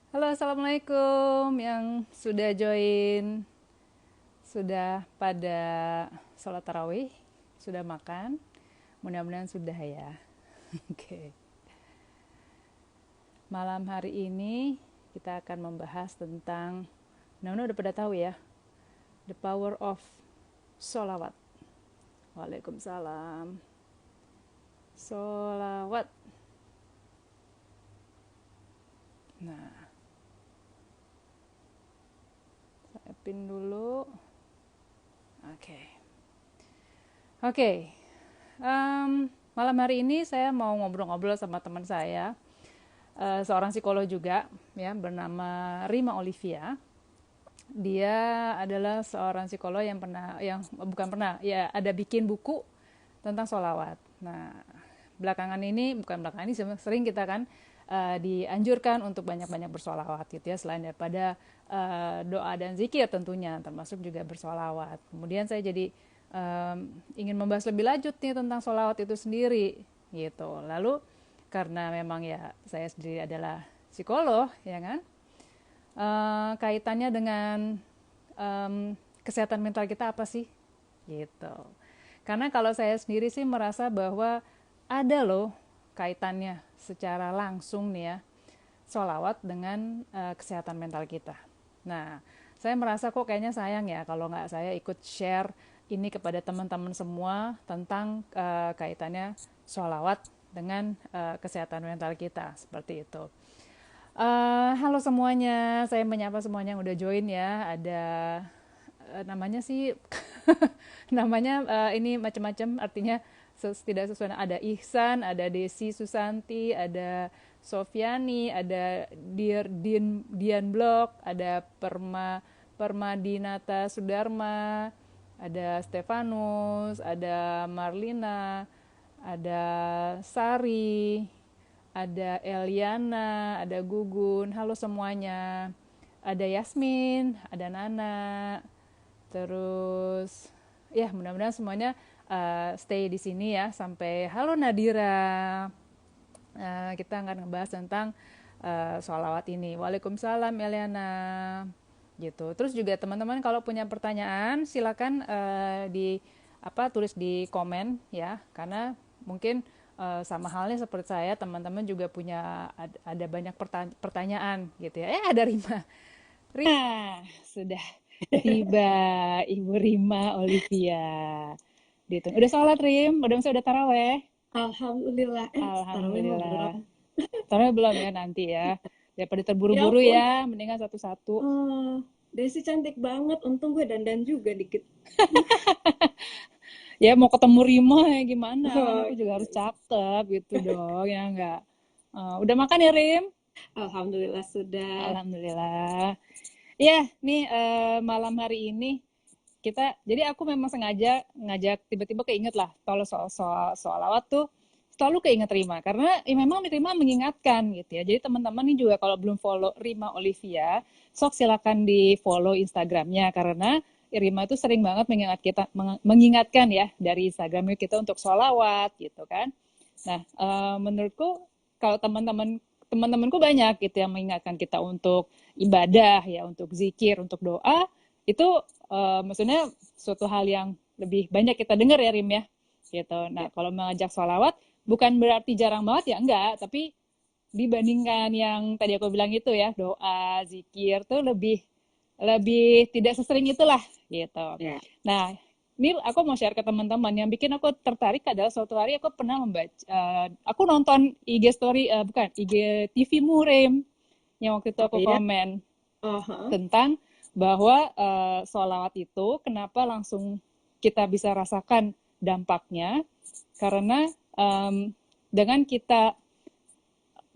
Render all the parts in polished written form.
Halo, Assalamualaikum yang sudah join, sudah pada sholat tarawih, sudah makan, mudah-mudahan sudah ya. Oke, malam hari ini kita akan membahas tentang, nah udah pada tahu ya, the power of sholawat. Waalaikumsalam. Sholawat. Nah, saya pin dulu. Oke. Oke. Malam hari ini saya mau ngobrol-ngobrol sama teman saya, seorang psikolog juga, ya, bernama Rima Olivia. Dia adalah seorang psikolog yang bukan pernah, ya ada bikin buku tentang sholawat. Nah, bukan belakangan ini sering kita kan dianjurkan untuk banyak-banyak bersolawat gitu ya, selain daripada doa dan zikir tentunya, termasuk juga bersolawat. Kemudian saya jadi ingin membahas lebih lanjut nih tentang solawat itu sendiri gitu. Lalu karena memang ya saya sendiri adalah psikolog ya kan, kaitannya dengan kesehatan mental kita apa sih gitu. Karena kalau saya sendiri sih merasa bahwa ada loh kaitannya secara langsung nih ya, solawat dengan kesehatan mental kita. Nah, saya merasa kok kayaknya sayang ya kalau nggak saya ikut share ini kepada teman-teman semua tentang kaitannya solawat dengan kesehatan mental kita, seperti itu. Halo semuanya, saya menyapa semuanya yang udah join ya. Ada namanya sih, namanya ini macam-macam, artinya tidak sesuai. Ada Ihsan, ada Desi Susanti, ada Sofiani, ada Dian Blok, ada Permadinata Sudarma, ada Stefanus, ada Marlina, ada Sari, ada Eliana, ada Gugun, halo semuanya. Ada Yasmin, ada Nana, terus ya mudah-mudahan semuanya stay di sini ya sampai halo Nadira. Kita akan ngebahas tentang sholawat ini. Waalaikumsalam Eliana. Gitu. Terus juga teman-teman kalau punya pertanyaan silakan tulis di komen ya, karena mungkin sama halnya seperti saya, teman-teman juga punya ada banyak pertanyaan gitu ya. Ada Rima. Rima sudah tiba, Ibu Rima Olivia. Gitu. Udah sholat Rim, udah taraweh. Alhamdulillah, tarawih mah belum. Alhamdulillah. Taraweh belum ya, nanti ya. Daripada Ya terburu-buru ampun, ya, mendingan satu-satu. Desi cantik banget. Untung gue dandan juga dikit. Ya mau ketemu Rima ya gimana, kan Oh, aku juga harus iya. cakep gitu dong, ya enggak. Udah makan ya Rim? Alhamdulillah sudah. Alhamdulillah. Ya, nih malam hari ini jadi aku memang sengaja ngajak, tiba-tiba keinget lah kalau soal lawat tuh selalu keinget Rima, karena ya memang Rima mengingatkan gitu ya. Jadi teman-teman nih juga kalau belum follow Rima Olivia, sok silakan di follow Instagramnya, karena Rima itu sering banget mengingatkan ya dari Instagramnya kita untuk sholawat gitu kan. Nah, menurutku kalau teman-temanku banyak gitu yang mengingatkan kita untuk ibadah ya, untuk zikir, untuk doa, itu maksudnya suatu hal yang lebih banyak kita dengar ya Rim ya gitu. Ya. Nah kalau mengajak sholawat bukan berarti jarang banget ya, enggak, tapi dibandingkan yang tadi aku bilang itu ya, doa zikir tuh lebih lebih tidak sesering itulah gitu. Ya. Nah ini aku mau share ke teman-teman, yang bikin aku tertarik adalah suatu hari aku pernah membaca, aku nonton IG story, bukan IG TV Murim, yang waktu itu Oh aku ya. komen Oh, heeh. tentang bahwa sholawat itu kenapa langsung kita bisa rasakan dampaknya, karena dengan kita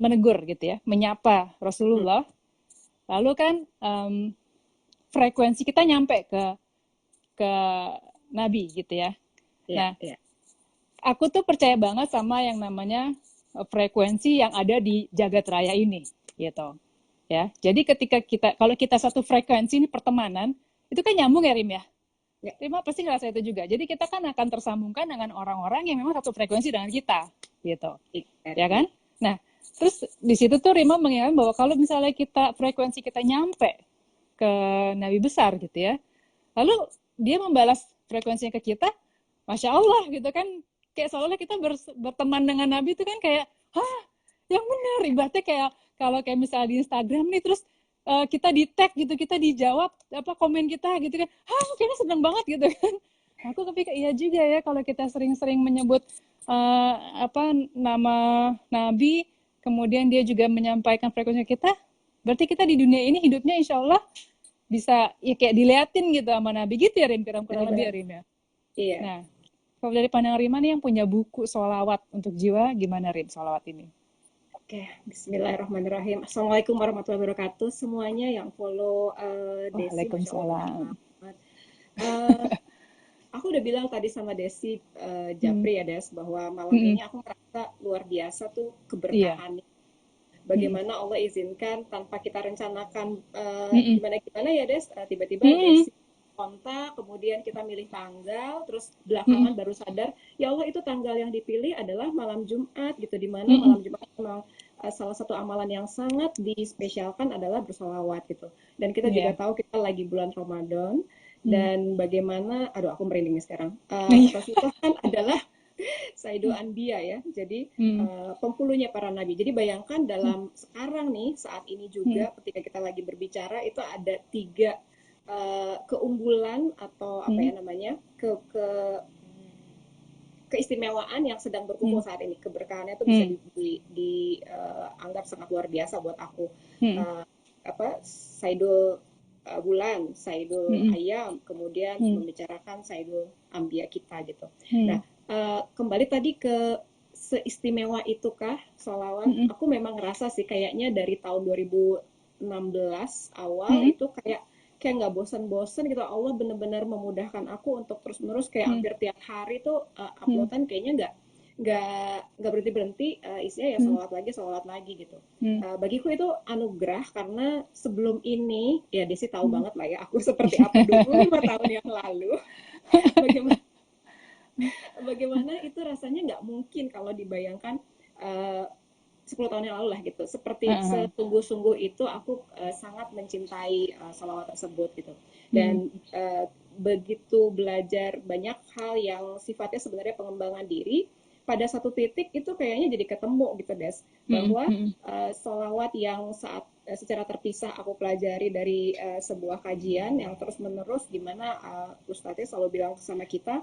menegur gitu ya, menyapa Hmm. Rasulullah, lalu kan frekuensi kita nyampe ke Nabi gitu ya. Ya, Nah, ya. aku tuh percaya banget sama yang namanya frekuensi yang ada di jagat raya ini gitu ya. Jadi ketika kalau kita satu frekuensi ini pertemanan, itu kan nyambung ya Rim ya. Ya. Rima pasti ngerasa itu juga. Jadi kita kan akan tersambungkan dengan orang-orang yang memang satu frekuensi dengan kita gitu. Iya, Ya iya. kan? Nah, Terus di situ tuh Rima mengingatkan bahwa kalau misalnya kita frekuensi kita nyampe ke Nabi besar gitu ya, lalu dia membalas frekuensinya ke kita, masya Allah gitu kan, kayak seolah-olah kita berteman dengan Nabi itu kan kayak, hah, yang benar, ibaratnya kayak kalau kayak misalnya di Instagram nih, terus kita di tag gitu, kita dijawab apa komen kita gitu kan, hah, kayaknya seneng banget gitu kan. Aku kepikir iya juga ya, kalau kita sering-sering menyebut apa nama Nabi, kemudian dia juga menyampaikan frekuensi kita, berarti kita di dunia ini hidupnya insya Allah bisa ya kayak diliatin gitu sama Nabi gitu ya Rim, kurang lebih ya Benar-benar. Rim ya. Iya. Nah, kalau dari pandangan Rima nih yang punya buku sholawat untuk jiwa, gimana Rim sholawat ini? Oke, Bismillahirrahmanirrahim. Assalamualaikum warahmatullahi wabarakatuh. Semuanya yang follow Desi, Masya Allah banyak Waalaikumsalam. banget. Eh, aku udah bilang tadi sama Desi Hmm. Japri ya Des, bahwa malam Hmm. ini aku merasa luar biasa tuh Iya. keberkahannya. Hmm. Bagaimana Allah izinkan tanpa kita rencanakan Hmm. gimana-gimana ya Des, tiba-tiba Hmm. Desi kontak, kemudian kita milih tanggal, terus Hmm. belakangan baru sadar, ya Allah itu tanggal yang dipilih adalah malam Jumat gitu, di mana Hmm. malam Jumat memang salah satu amalan yang sangat dispesialkan adalah bersolawat gitu. Dan kita juga Iya. tahu kita lagi bulan Ramadan, Hmm. dan bagaimana, aduh aku merinding nih sekarang, Iya. Rasulullah kan adalah Sayyidul Anbiya ya, jadi Hmm. penghulunya para nabi. Jadi bayangkan Hmm. dalam sekarang nih, saat ini Hmm. juga ketika kita lagi berbicara itu ada tiga keunggulan atau apa Hmm. ya namanya keistimewaan yang sedang Hmm. berkumpul saat ini. Keberkahannya itu bisa Hmm. dianggap sangat luar biasa buat aku. Hmm. Uh, apa Saidul Bulan, Saidul Hmm. Ayam, kemudian Hmm. membicarakan Saidul Ambia kita gitu. Hmm. Nah, kembali tadi ke seistimewa itukah sholawat? Hmm. Aku memang ngerasa sih kayaknya dari tahun 2016 awal Hmm. itu kayak nggak bosan-bosan gitu. Allah bener-bener memudahkan aku untuk terus-menerus kayak Hmm. hampir tiap hari tuh Hmm. uploadan kayaknya nggak berhenti-berhenti, isinya ya Hmm. salawat lagi gitu. Hmm. Bagiku itu anugerah karena sebelum ini ya Desi tahu Hmm. banget lah ya aku seperti apa 25 tahun yang lalu. Bagaimana bagaimana itu rasanya nggak mungkin kalau dibayangkan uh, 10 tahun yang lalu lah gitu. Seperti Ah, ah. setunggu-sungguh itu aku sangat mencintai salawat tersebut gitu. Hmm. Dan begitu belajar banyak hal yang sifatnya sebenarnya pengembangan diri, pada satu titik itu kayaknya jadi ketemu gitu Des, Hmm. bahwa Hmm. salawat yang saat secara terpisah aku pelajari dari sebuah kajian yang terus menerus, di mana Ustadznya selalu bilang sama kita,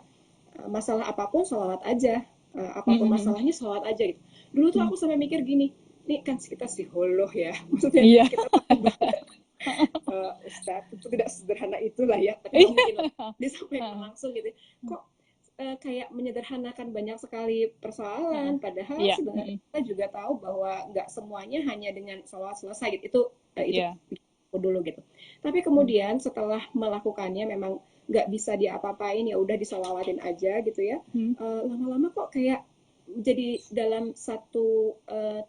masalah apapun salawat aja, apapun Hmm. masalahnya salawat aja gitu. Dulu tuh Hmm. aku sampai mikir gini, nih kan kita psikolog ya, maksudnya Iya. kita tahu banget Ustadz itu tidak sederhana itulah ya, tapi nggak Iya. mungkin lah disampaikan Ah. langsung gitu. Kok kayak menyederhanakan banyak sekali Ah. persoalan, padahal Iya. sebenarnya Hmm. kita juga tahu bahwa nggak semuanya hanya dengan salawat selesai gitu. Itu Iya. dulu gitu. Tapi Hmm. kemudian setelah melakukannya memang nggak bisa diapa-apain, ya udah disolawatin aja gitu ya. Hmm. Lama-lama kok kayak jadi dalam satu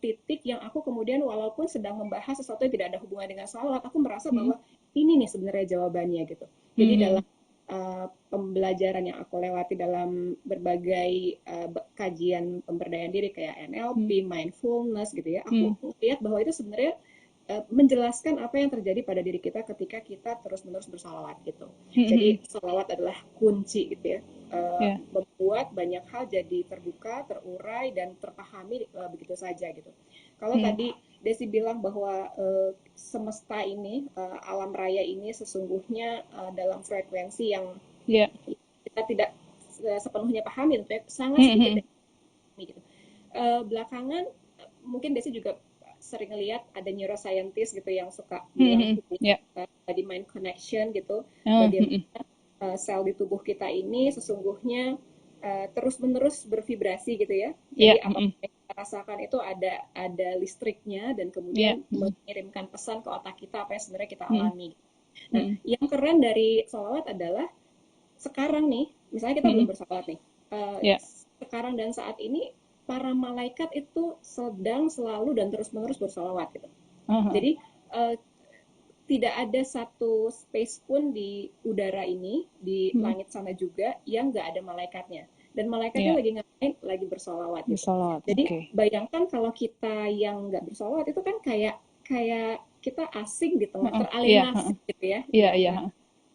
titik yang aku kemudian walaupun sedang membahas sesuatu yang tidak ada hubungan dengan salawat, aku merasa Hmm. bahwa ini nih sebenarnya jawabannya gitu. Jadi Hmm. dalam pembelajaran yang aku lewati dalam berbagai kajian pemberdayaan diri kayak Hmm. NLP, mindfulness gitu ya, Hmm. aku melihat bahwa itu sebenarnya menjelaskan apa yang terjadi pada diri kita ketika kita terus-menerus bersalawat gitu. Hmm. Jadi salawat adalah kunci gitu ya, Iya. membuat banyak hal jadi terbuka, terurai dan terpahami begitu saja gitu. Kalau Hmm. tadi Desi bilang bahwa semesta ini, alam raya ini sesungguhnya dalam frekuensi yang Iya. kita tidak sepenuhnya pahami, tentunya sangat sedikit Hmm. yang pahami gitu. Belakangan mungkin Desi juga sering lihat ada neuroscientist gitu yang suka bilang Hmm. hubungan Iya. body mind connection gitu, Oh. bagaimana Hmm. sel di tubuh kita ini sesungguhnya terus menerus bervibrasi gitu ya. Iya. Jadi apa Hmm. yang kita rasakan itu ada listriknya dan Iya. kemudian Hmm. mengirimkan pesan ke otak kita apa yang sebenarnya kita Hmm. alami. Nah, Hmm. yang keren dari sholawat adalah sekarang nih, misalnya kita Hmm. belum bersalat nih, Iya. sekarang dan saat ini para malaikat itu sedang selalu dan terus menerus bersolawat gitu. Ah. Jadi uh, tidak ada satu space pun di udara ini, di Hmm. langit sana juga yang nggak ada malaikatnya. dan malaikatnya Iya, lagi ngapain? Lagi bersolawat gitu. bersolawat. Jadi Oke. bayangkan kalau kita yang nggak bersolawat itu kan kayak kayak kita asing di tengah, Heeh, iya, teralienasi heeh. gitu ya di Iya, iya, tengah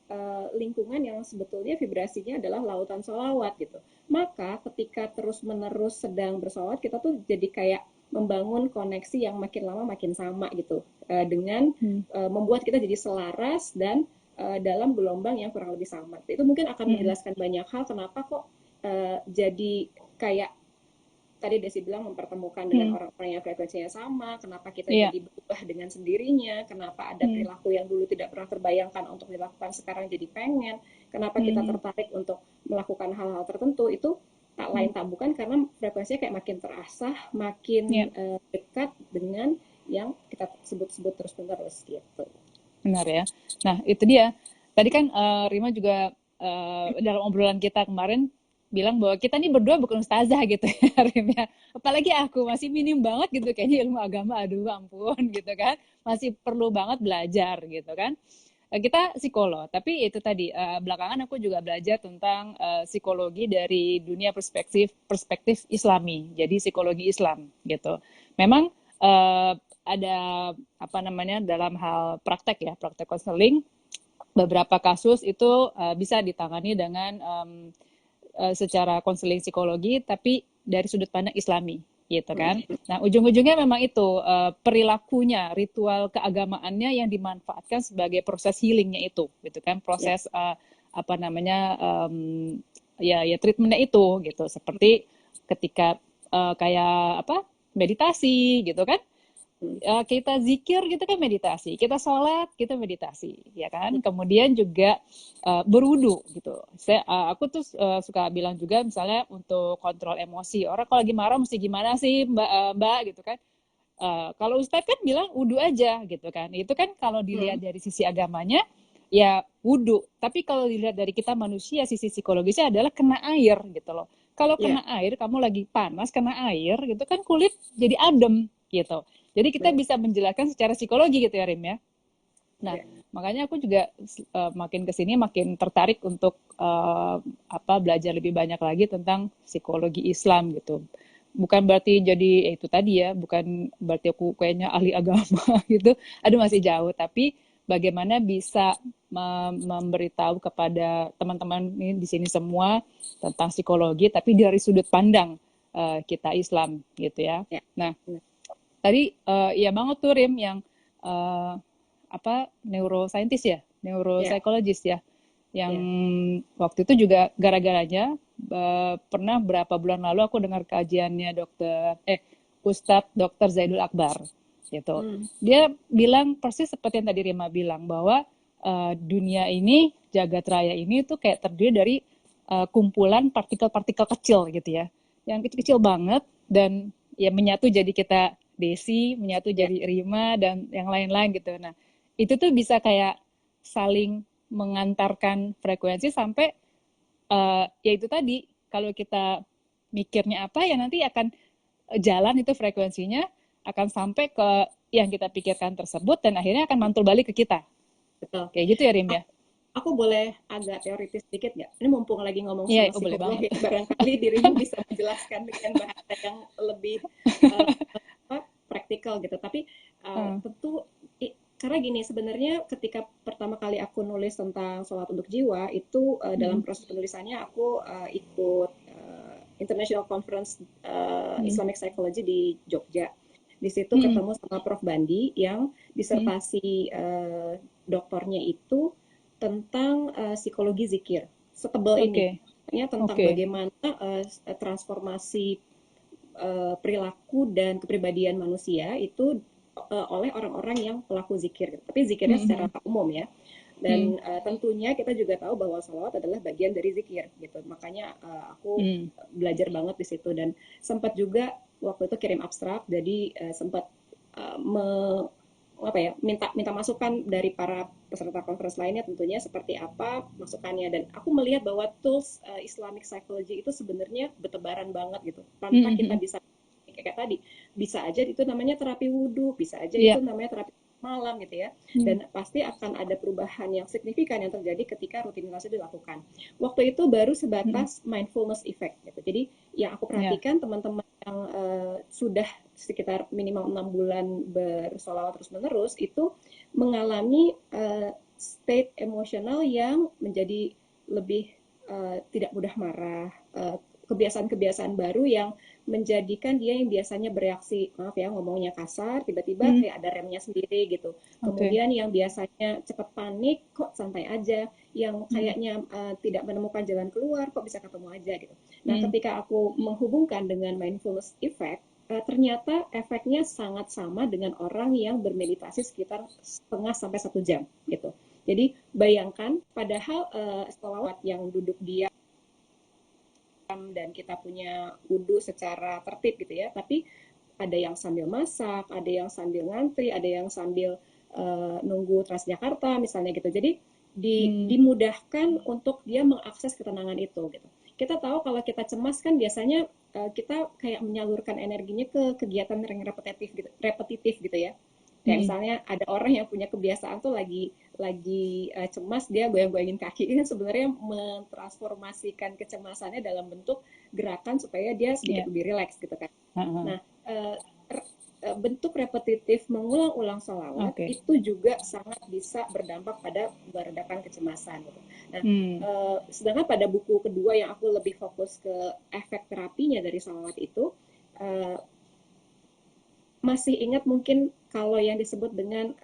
heeh. lingkungan yang sebetulnya vibrasinya adalah lautan solawat gitu. Maka ketika terus-menerus sedang bersolawat, kita tuh jadi kayak membangun koneksi yang makin lama makin sama gitu, dengan Hmm. membuat kita jadi selaras dan dalam gelombang yang kurang lebih sama. Itu mungkin akan Hmm. menjelaskan banyak hal kenapa kok jadi kayak tadi Desi bilang mempertemukan dengan Hmm. orang-orang yang frekuensinya sama, kenapa kita Iya. jadi berubah dengan sendirinya, kenapa ada Hmm. perilaku yang dulu tidak pernah terbayangkan untuk dilakukan sekarang jadi pengen, kenapa kita Hmm. tertarik untuk melakukan hal-hal tertentu, itu tak Hmm. lain tak bukan karena frekuensinya kayak makin terasah, makin Iya, dekat dengan yang kita sebut-sebut terus-menerus gitu. benar ya. Nah, itu dia. Tadi kan Rima juga dalam obrolan kita kemarin bilang bahwa kita nih berdua bukan ustazah gitu ya, Rim ya. Apalagi aku masih minim banget gitu kayaknya ilmu agama, aduh ampun gitu kan. Masih perlu banget belajar gitu kan. Kita psikolog, tapi itu tadi belakangan aku juga belajar tentang psikologi dari dunia perspektif perspektif Islami, jadi psikologi Islam gitu. Memang ada apa namanya dalam hal praktek ya, praktek konseling, beberapa kasus itu bisa ditangani dengan secara konseling psikologi, tapi dari sudut pandang Islami, gitu kan. Nah, ujung-ujungnya memang itu perilakunya, ritual keagamaannya yang dimanfaatkan sebagai proses healingnya itu, gitu kan, Ya, proses apa namanya ya treatmentnya itu, gitu. Seperti ketika kayak apa meditasi, gitu kan, kita zikir gitu kan meditasi, kita sholat kita meditasi, ya kan. Kemudian juga berwudu gitu. Aku tuh suka bilang juga misalnya untuk kontrol emosi. Orang kalau lagi marah mesti gimana sih Mbak gitu kan. Kalau Ustadz kan bilang wudu aja gitu kan. Itu kan kalau dilihat dari sisi agamanya ya wudu. Tapi kalau dilihat dari kita manusia sisi psikologisnya adalah kena air gitu loh. Kalau ya, kena air kamu lagi panas kena air gitu kan kulit jadi adem gitu. Jadi kita benar. bisa menjelaskan secara psikologi gitu ya Rim ya. Nah, Ya. makanya aku juga makin kesini makin tertarik untuk apa belajar lebih banyak lagi tentang psikologi Islam gitu. Bukan berarti jadi itu tadi ya, bukan berarti aku kayaknya ahli agama gitu. Aduh masih jauh, tapi bagaimana bisa memberitahu kepada teman-teman ini di sini semua tentang psikologi, tapi dari sudut pandang kita Islam gitu ya. Ya, Nah, benar. tadi iya banget tuh Rim yang uh, apa neuroscientist ya, Ya, neuropsychologist ya, yang ya. waktu itu juga gara-garanya pernah berapa bulan lalu aku dengar kajiannya Ustadz Dr. Zaidul Akbar gitu. Hmm. Dia bilang persis seperti yang tadi Rima bilang bahwa dunia ini jagat raya ini tuh kayak terdiri dari kumpulan partikel-partikel kecil gitu ya, yang kecil-kecil banget dan ya menyatu jadi kita Desi, menyatu Ya, jadi Rima dan yang lain-lain gitu. Nah, itu tuh bisa kayak saling mengantarkan frekuensi sampai ya itu tadi kalau kita mikirnya apa ya nanti akan jalan itu frekuensinya akan sampai ke yang kita pikirkan tersebut dan akhirnya akan mantul balik ke kita. betul. Kayak gitu ya Rim ya? Aku boleh agak teoritis sedikit nggak? Ini mumpung lagi ngomong Iya, sama oh, boleh psikolog banget. ya, barangkali dirimu bisa menjelaskan dengan bahasa yang lebih uh, praktikal gitu. Tapi tentu karena gini, sebenarnya ketika pertama kali aku nulis tentang sholat untuk jiwa itu dalam proses penulisannya aku ikut International Conference Islamic Psychology di Jogja. Di situ ketemu sama Prof. Bandi yang disertasi doktornya itu tentang psikologi zikir. Setebal ini. Oke, Tentang oke. bagaimana transformasi perilaku dan kepribadian manusia itu oleh orang-orang yang pelaku zikir. Tapi zikirnya secara umum ya. Dan tentunya kita juga tahu bahwa salawat adalah bagian dari zikir gitu. Makanya aku belajar banget di situ dan sempat juga waktu itu kirim abstrak, jadi sempat uh, apa ya minta masukan dari para peserta conference lainnya tentunya seperti apa masukannya dan aku melihat bahwa tools Islamic psychology itu sebenarnya bertebaran banget gitu tanpa kita bisa kayak tadi bisa aja itu namanya terapi wudhu bisa aja itu Iya, namanya terapi malam gitu ya. Hmm. Dan pasti akan ada perubahan yang signifikan yang terjadi ketika rutinitas itu dilakukan. Waktu itu baru sebatas mindfulness effect gitu. Jadi yang aku Ya. perhatikan teman-teman yang sudah sekitar minimal 6 bulan bersolawat terus-menerus itu mengalami state emosional yang menjadi lebih tidak mudah marah, kebiasaan-kebiasaan baru yang menjadikan dia yang biasanya bereaksi, maaf ya ngomongnya kasar, tiba-tiba kayak ada remnya sendiri gitu. Oke. Kemudian yang biasanya cepat panik, kok santai aja. Yang kayaknya tidak menemukan jalan keluar, kok bisa ketemu aja gitu. Nah, ketika aku menghubungkan dengan mindfulness effect, ternyata efeknya sangat sama dengan orang yang bermeditasi sekitar setengah sampai 1 jam gitu. Jadi bayangkan, padahal sholawat yang duduk diam dan kita punya wudhu secara tertib gitu ya, tapi ada yang sambil masak, ada yang sambil ngantri, ada yang sambil nunggu Transjakarta misalnya gitu. Jadi dimudahkan untuk dia mengakses ketenangan itu gitu. Kita tahu kalau kita cemas kan biasanya kita kayak menyalurkan energinya ke kegiatan yang repetitif gitu ya. Kayak misalnya ada orang yang punya kebiasaan tuh lagi cemas, dia goyang-goyangin kaki, ini kan sebenarnya mentransformasikan kecemasannya dalam bentuk gerakan supaya dia sedikit lebih rileks gitu kan. Nah, bentuk repetitif mengulang-ulang sholawat itu juga sangat bisa berdampak pada meredakan kecemasan gitu. Nah, sedangkan pada buku kedua yang aku lebih fokus ke efek terapinya dari sholawat itu, masih ingat mungkin kalau yang disebut dengan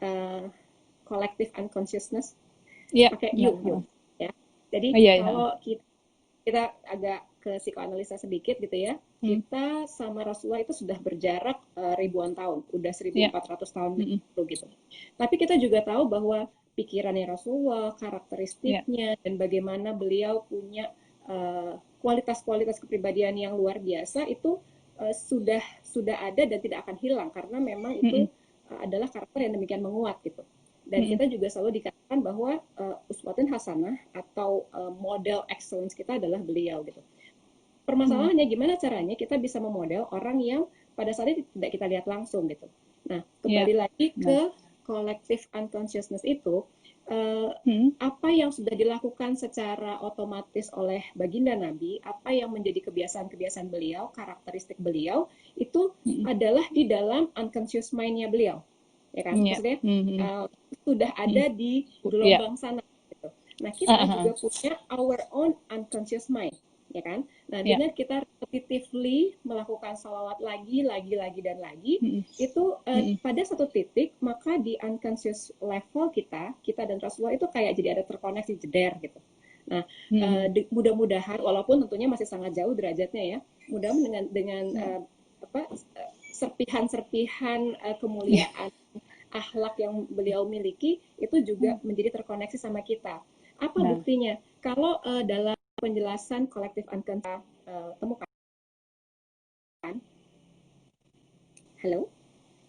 collective unconsciousness, pakai Jung ya. Jadi kalau kita agak ke psikoanalisa sedikit gitu ya, kita sama Rasulullah itu sudah berjarak ribuan tahun, udah 1400 tahun gitu. Tapi kita juga tahu bahwa pikirannya Rasulullah, karakteristiknya, dan bagaimana beliau punya kualitas-kualitas kepribadian yang luar biasa itu sudah ada dan tidak akan hilang karena memang itu adalah karakter yang demikian menguat gitu. Dan kita juga selalu dikatakan bahwa uswatun hasanah atau model excellence kita adalah beliau gitu. Permasalahannya gimana caranya kita bisa memodel orang yang pada saat itu tidak kita lihat langsung gitu. Nah, kembali lagi ke collective unconsciousness itu, apa yang sudah dilakukan secara otomatis oleh baginda Nabi, apa yang menjadi kebiasaan-kebiasaan beliau, karakteristik beliau, itu adalah di dalam unconscious mind-nya beliau. Ya kan? Maksudnya sudah ada di gelombang sana gitu. Nah, kita juga punya our own unconscious mind, ya kan? Nah, dengan kita repetitively melakukan salawat lagi dan lagi, itu pada satu titik, maka di unconscious level kita dan Rasulullah itu kayak jadi ada terkoneksi jeder gitu. Nah, mudah-mudahan, walaupun tentunya masih sangat jauh derajatnya ya, mudah-mudahan dengan serpihan-serpihan kemuliaan akhlak yang beliau miliki itu juga menjadi terkoneksi sama kita. Apa buktinya? Kalau dalam penjelasan kolektif unconscious temukan, halo?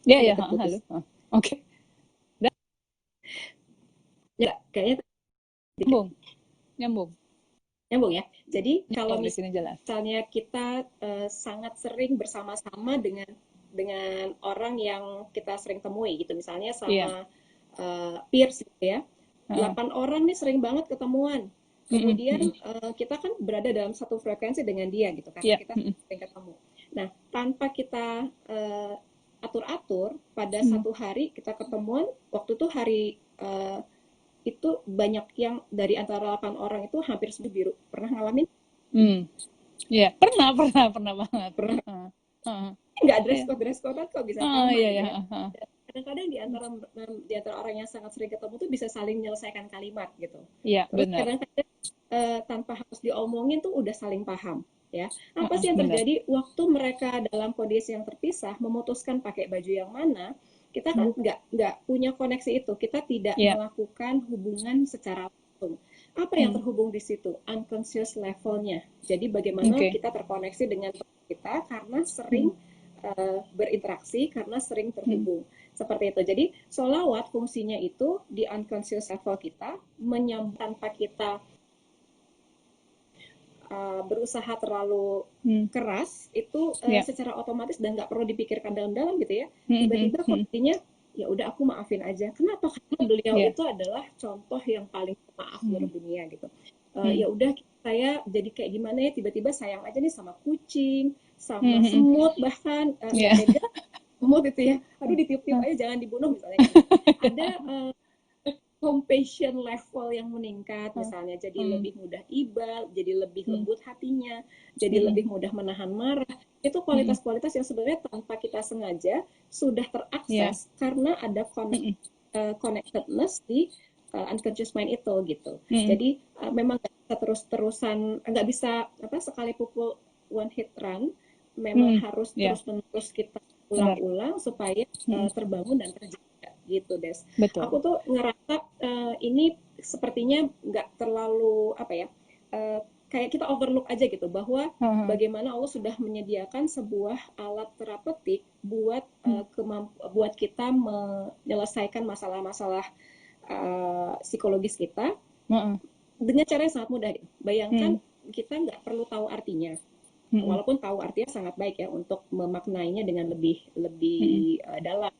Ya, halo. Oke. Ya, kayaknya nyambung ya. Jadi kalau misalnya kita sangat sering bersama-sama dengan orang yang kita sering temui gitu, misalnya sama peers gitu ya, 8 orang nih sering banget ketemuan, kemudian kita kan berada dalam satu frekuensi dengan dia gitu karena kita sering ketemu. Nah, tanpa kita atur-atur, pada satu hari kita ketemuan, waktu itu hari itu banyak yang dari antara 8 orang itu hampir semua biru. Pernah ngalamin? Iya, pernah banget. Pernah. Nggak dress code kok bisa sama gitu ya. Kadang-kadang di antara orang yang sangat sering ketemu tuh bisa saling menyelesaikan kalimat gitu. Terus kadang-kadang tanpa harus diomongin tuh udah saling paham ya. Apa sih yang terjadi waktu mereka dalam kondisi yang terpisah memutuskan pakai baju yang mana? Kita kan nggak punya koneksi itu, kita tidak melakukan hubungan secara langsung. Apa yang terhubung di situ? Unconscious levelnya. Jadi bagaimana kita terkoneksi dengan kita karena sering berinteraksi, karena sering terhubung. Seperti itu. Jadi sholawat fungsinya itu di unconscious level kita, tanpa kita berusaha terlalu keras, itu secara otomatis dan nggak perlu dipikirkan dalam-dalam gitu ya, tiba-tiba kondisinya ya udah aku maafin aja. Kenapa? Karena beliau Iya. itu adalah contoh yang paling maaf Hmm. seluruh dunia gitu. Hmm. Ya udah, saya jadi kayak gimana ya, tiba-tiba sayang aja nih sama kucing, sama Hmm. Hmm. semut, bahkan nggak Iya. tega semut itu ya, aduh ditiup-tiup Hmm. aja jangan dibunuh misalnya kayak gitu. Ada compassion level yang meningkat, misalnya jadi Hmm. lebih mudah iba, jadi lebih Hmm. lembut hatinya, jadi Hmm. lebih mudah menahan marah. Itu Hmm. kualitas-kualitas yang sebenarnya tanpa kita sengaja sudah Iya. terakses karena ada Hmm. connectedness di unconscious mind itu gitu. Hmm. Jadi memang nggak bisa terus-terusan, nggak bisa apa sekali pukul one hit run, memang Hmm. harus Iya, terus-menerus kita benar. ulang-ulang supaya Hmm. terbangun dan terjaga gitu, Des. Betul. Aku tuh ngerasa ini sepertinya nggak terlalu apa ya, uh, kayak kita overlook aja gitu, bahwa Hmm. bagaimana Allah sudah menyediakan sebuah alat terapeutik buat Hmm. buat kita menyelesaikan masalah-masalah psikologis kita Hmm. dengan cara yang sangat mudah. Bayangkan Hmm. kita nggak perlu tahu artinya, Hmm. walaupun tahu artinya sangat baik ya untuk memaknainya dengan lebih Hmm. lebih dalam.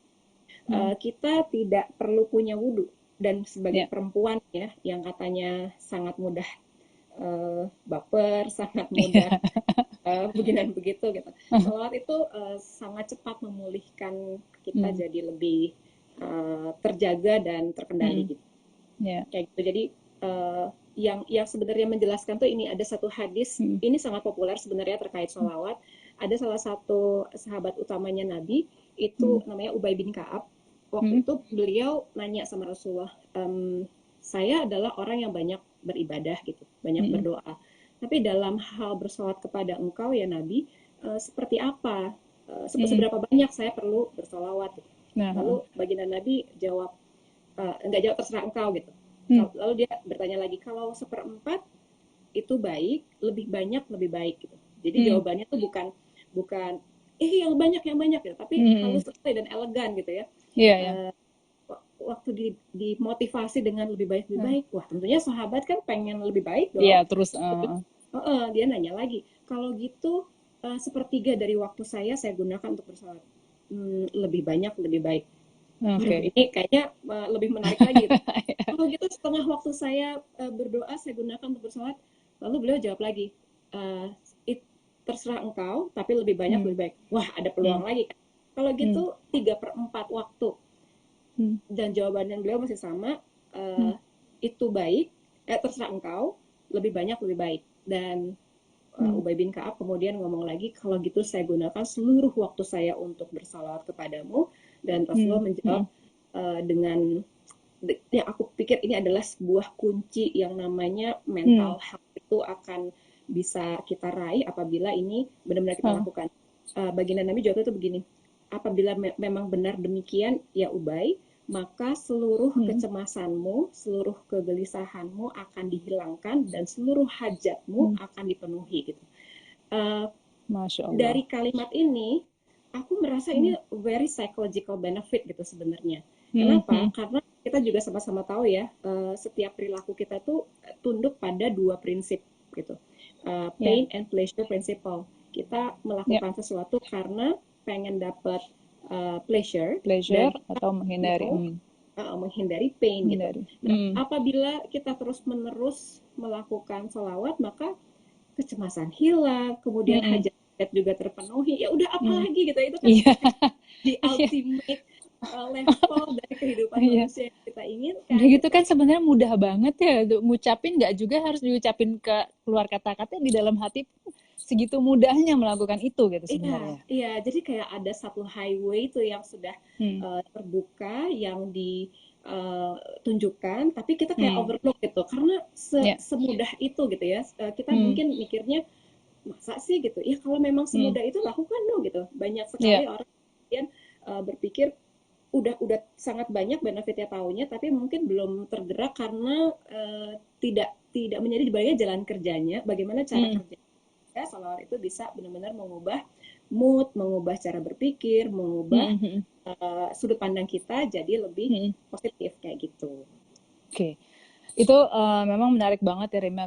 Hmm. Kita tidak perlu punya wudhu, dan sebagai Iya. perempuan ya yang katanya sangat mudah baper, sangat Iya. mudah begini dan begitu gitu. Salawat itu sangat cepat memulihkan kita Hmm. jadi lebih terjaga dan Hmm. terkendali gitu. Iya. Kayak gitu. Jadi yang sebenarnya menjelaskan tuh, ini ada satu hadis, Hmm. ini sangat populer sebenarnya terkait salawat. Ada salah satu sahabat utamanya Nabi, Hmm. itu namanya Ubay bin Ka'ab. Hmm. Waktu itu beliau nanya sama Rasulullah, saya adalah orang yang banyak beribadah gitu, banyak Hmm. berdoa. Tapi dalam hal bersolawat kepada engkau ya Nabi, seperti apa? Hmm. Seberapa banyak saya perlu bersolawat? Nah. Lalu baginda Nabi jawab, enggak, jawab terserah engkau gitu. Hmm. Lalu dia bertanya lagi, kalau seperempat itu baik, lebih banyak lebih baik gitu. Jadi Hmm. jawabannya tuh bukan bukan yang banyak gitu, tapi Hmm. halus sekali dan elegan gitu ya. Iya, ya. Eh, Waktu dimotivasi dengan lebih Hmm. baik, wah tentunya sahabat kan pengen lebih baik Iya, dong. terus Dia nanya lagi, kalau gitu sepertiga dari waktu saya gunakan untuk bersalat. Lebih banyak lebih baik. Waduh, oke. ini kayaknya lebih menarik lagi gitu. Kalau gitu setengah waktu saya berdoa saya gunakan untuk bersalat. Lalu beliau jawab lagi, uh, terserah engkau, tapi lebih banyak Hmm. lebih baik. Wah, ada Hmm. peluang lagi kan. Kalau Hmm. gitu 3/4 waktu, Hmm. dan jawabannya beliau masih sama, Hmm. itu baik, terserah engkau, lebih banyak lebih baik. Dan Hmm. Ubay bin Ka'ab kemudian ngomong lagi, kalau gitu saya gunakan seluruh waktu saya untuk bersalawat kepadamu. Dan Hmm. Rasulullah menjawab dengan, ya aku pikir ini adalah sebuah kunci yang namanya Hmm. mental health itu akan bisa kita raih apabila ini benar-benar kita Ah. lakukan. Baginda Nabi jawab itu begini, apabila memang benar demikian ya Ubay, maka seluruh Hmm. kecemasanmu, seluruh kegelisahanmu akan dihilangkan dan seluruh hajatmu Hmm. akan dipenuhi gitu. Uh, Masya Allah. dari kalimat ini, aku merasa Hmm. ini very psychological benefit gitu sebenarnya. Hmm. Kenapa? Hmm. Karena kita juga sama-sama tahu ya, setiap perilaku kita tuh tunduk pada dua prinsip gitu. Ya. Pain and pleasure principle. Kita Ya. melakukan sesuatu karena pengen dapat pleasure, dan Pleasure kita atau menghindari. mau menghindari pain gitu. Menghindari. Nah, Hmm. apabila kita terus-menerus melakukan salawat, maka kecemasan hilang, kemudian Hmm. hajat juga terpenuhi. Ya udah, Hmm. apalagi gitu. Itu kan Iya. di Iya. ultimate level dari kehidupan Iya. manusia yang kita Udah inginkan gitu gitu. kan sebenarnya mudah banget ya untuk ngucapin, nggak juga harus diucapin ke keluar kata-kata, di dalam hati pun segitu mudahnya melakukan itu gitu Iya, sebenarnya. iya. Jadi kayak ada satu highway itu yang sudah Hmm. terbuka, yang ditunjukkan, tapi kita kayak Hmm. overlook gitu, karena Ya. semudah itu gitu ya. Kita Hmm. mungkin mikirnya, masa sih gitu ya, kalau memang Hmm. semudah itu lakukan dong gitu. Banyak sekali Ya. orang kemudian berpikir udah sangat banyak benefitnya taunya, tapi mungkin belum tergerak karena tidak tidak menjadi bagian jalan kerjanya, bagaimana cara Hmm. kerja salawat itu bisa benar-benar mengubah mood, mengubah cara berpikir, mengubah Hmm. Hmm. sudut pandang kita jadi lebih Hmm. positif kayak gitu. Oke. Itu memang menarik banget ya Rima.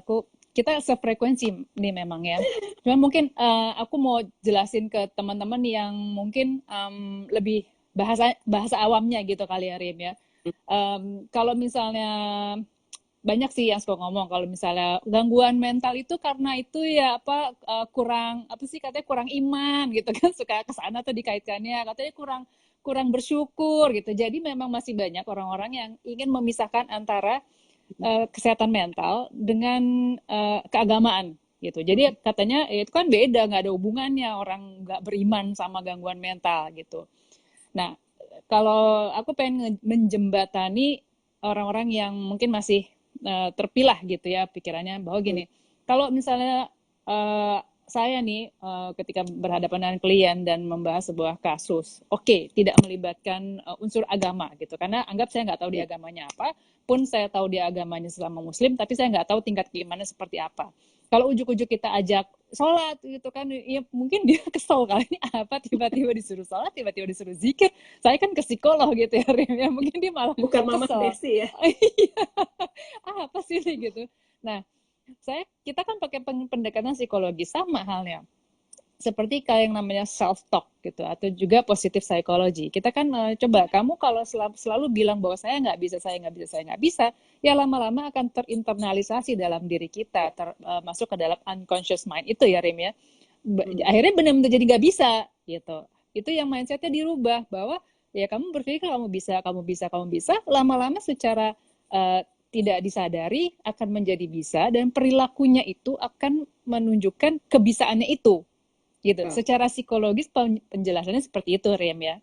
Kita sefrekuensi nih memang ya. Cuma mungkin aku mau jelasin ke teman-teman yang mungkin lebih bahasa bahasa awamnya gitu kali ya Rim ya. Kalau misalnya banyak sih yang suka ngomong kalau misalnya gangguan mental itu karena itu ya apa kurang apa sih katanya kurang iman gitu kan, suka kesana tuh dikaitkannya katanya kurang kurang bersyukur gitu. Jadi memang masih banyak orang-orang yang ingin memisahkan antara kesehatan mental dengan keagamaan gitu. Jadi katanya itu kan beda, nggak ada hubungannya orang nggak beriman sama gangguan mental gitu. Nah, kalau aku pengen menjembatani orang-orang yang mungkin masih terpilah gitu ya pikirannya bahwa gini, kalau misalnya uh, saya nih ketika berhadapan dengan klien dan membahas sebuah kasus, oke, tidak melibatkan unsur agama gitu, karena anggap saya nggak tahu di agamanya apa, pun saya tahu dia agamanya sesama muslim, tapi saya nggak tahu tingkat keimanannya seperti apa. Kalau ujuk-ujuk kita ajak sholat gitu kan, ya mungkin dia kesel kali ini apa tiba-tiba disuruh sholat, tiba-tiba disuruh zikir. Saya kan ke psikolog gitu ya, Rim, ya mungkin dia malah Bukan Mama kesel. Desi ya. Iya, apa sih nih gitu. Nah, kita kan pakai pendekatan psikologi sama halnya seperti kayak yang namanya self talk gitu atau juga positif psychology. Kita kan coba kamu kalau selalu bilang bahwa saya nggak bisa, saya nggak bisa, saya nggak bisa, ya lama-lama akan terinternalisasi dalam diri kita, masuk ke dalam unconscious mind itu ya Rim ya. Akhirnya benar-benar jadi nggak bisa gitu. Itu yang mindsetnya dirubah bahwa ya kamu berpikir kamu bisa, kamu bisa, kamu bisa, lama-lama secara uh, tidak disadari akan menjadi bisa dan perilakunya itu akan menunjukkan kebisaannya itu gitu. Oh, Secara psikologis penjelasannya seperti itu, Rem ya.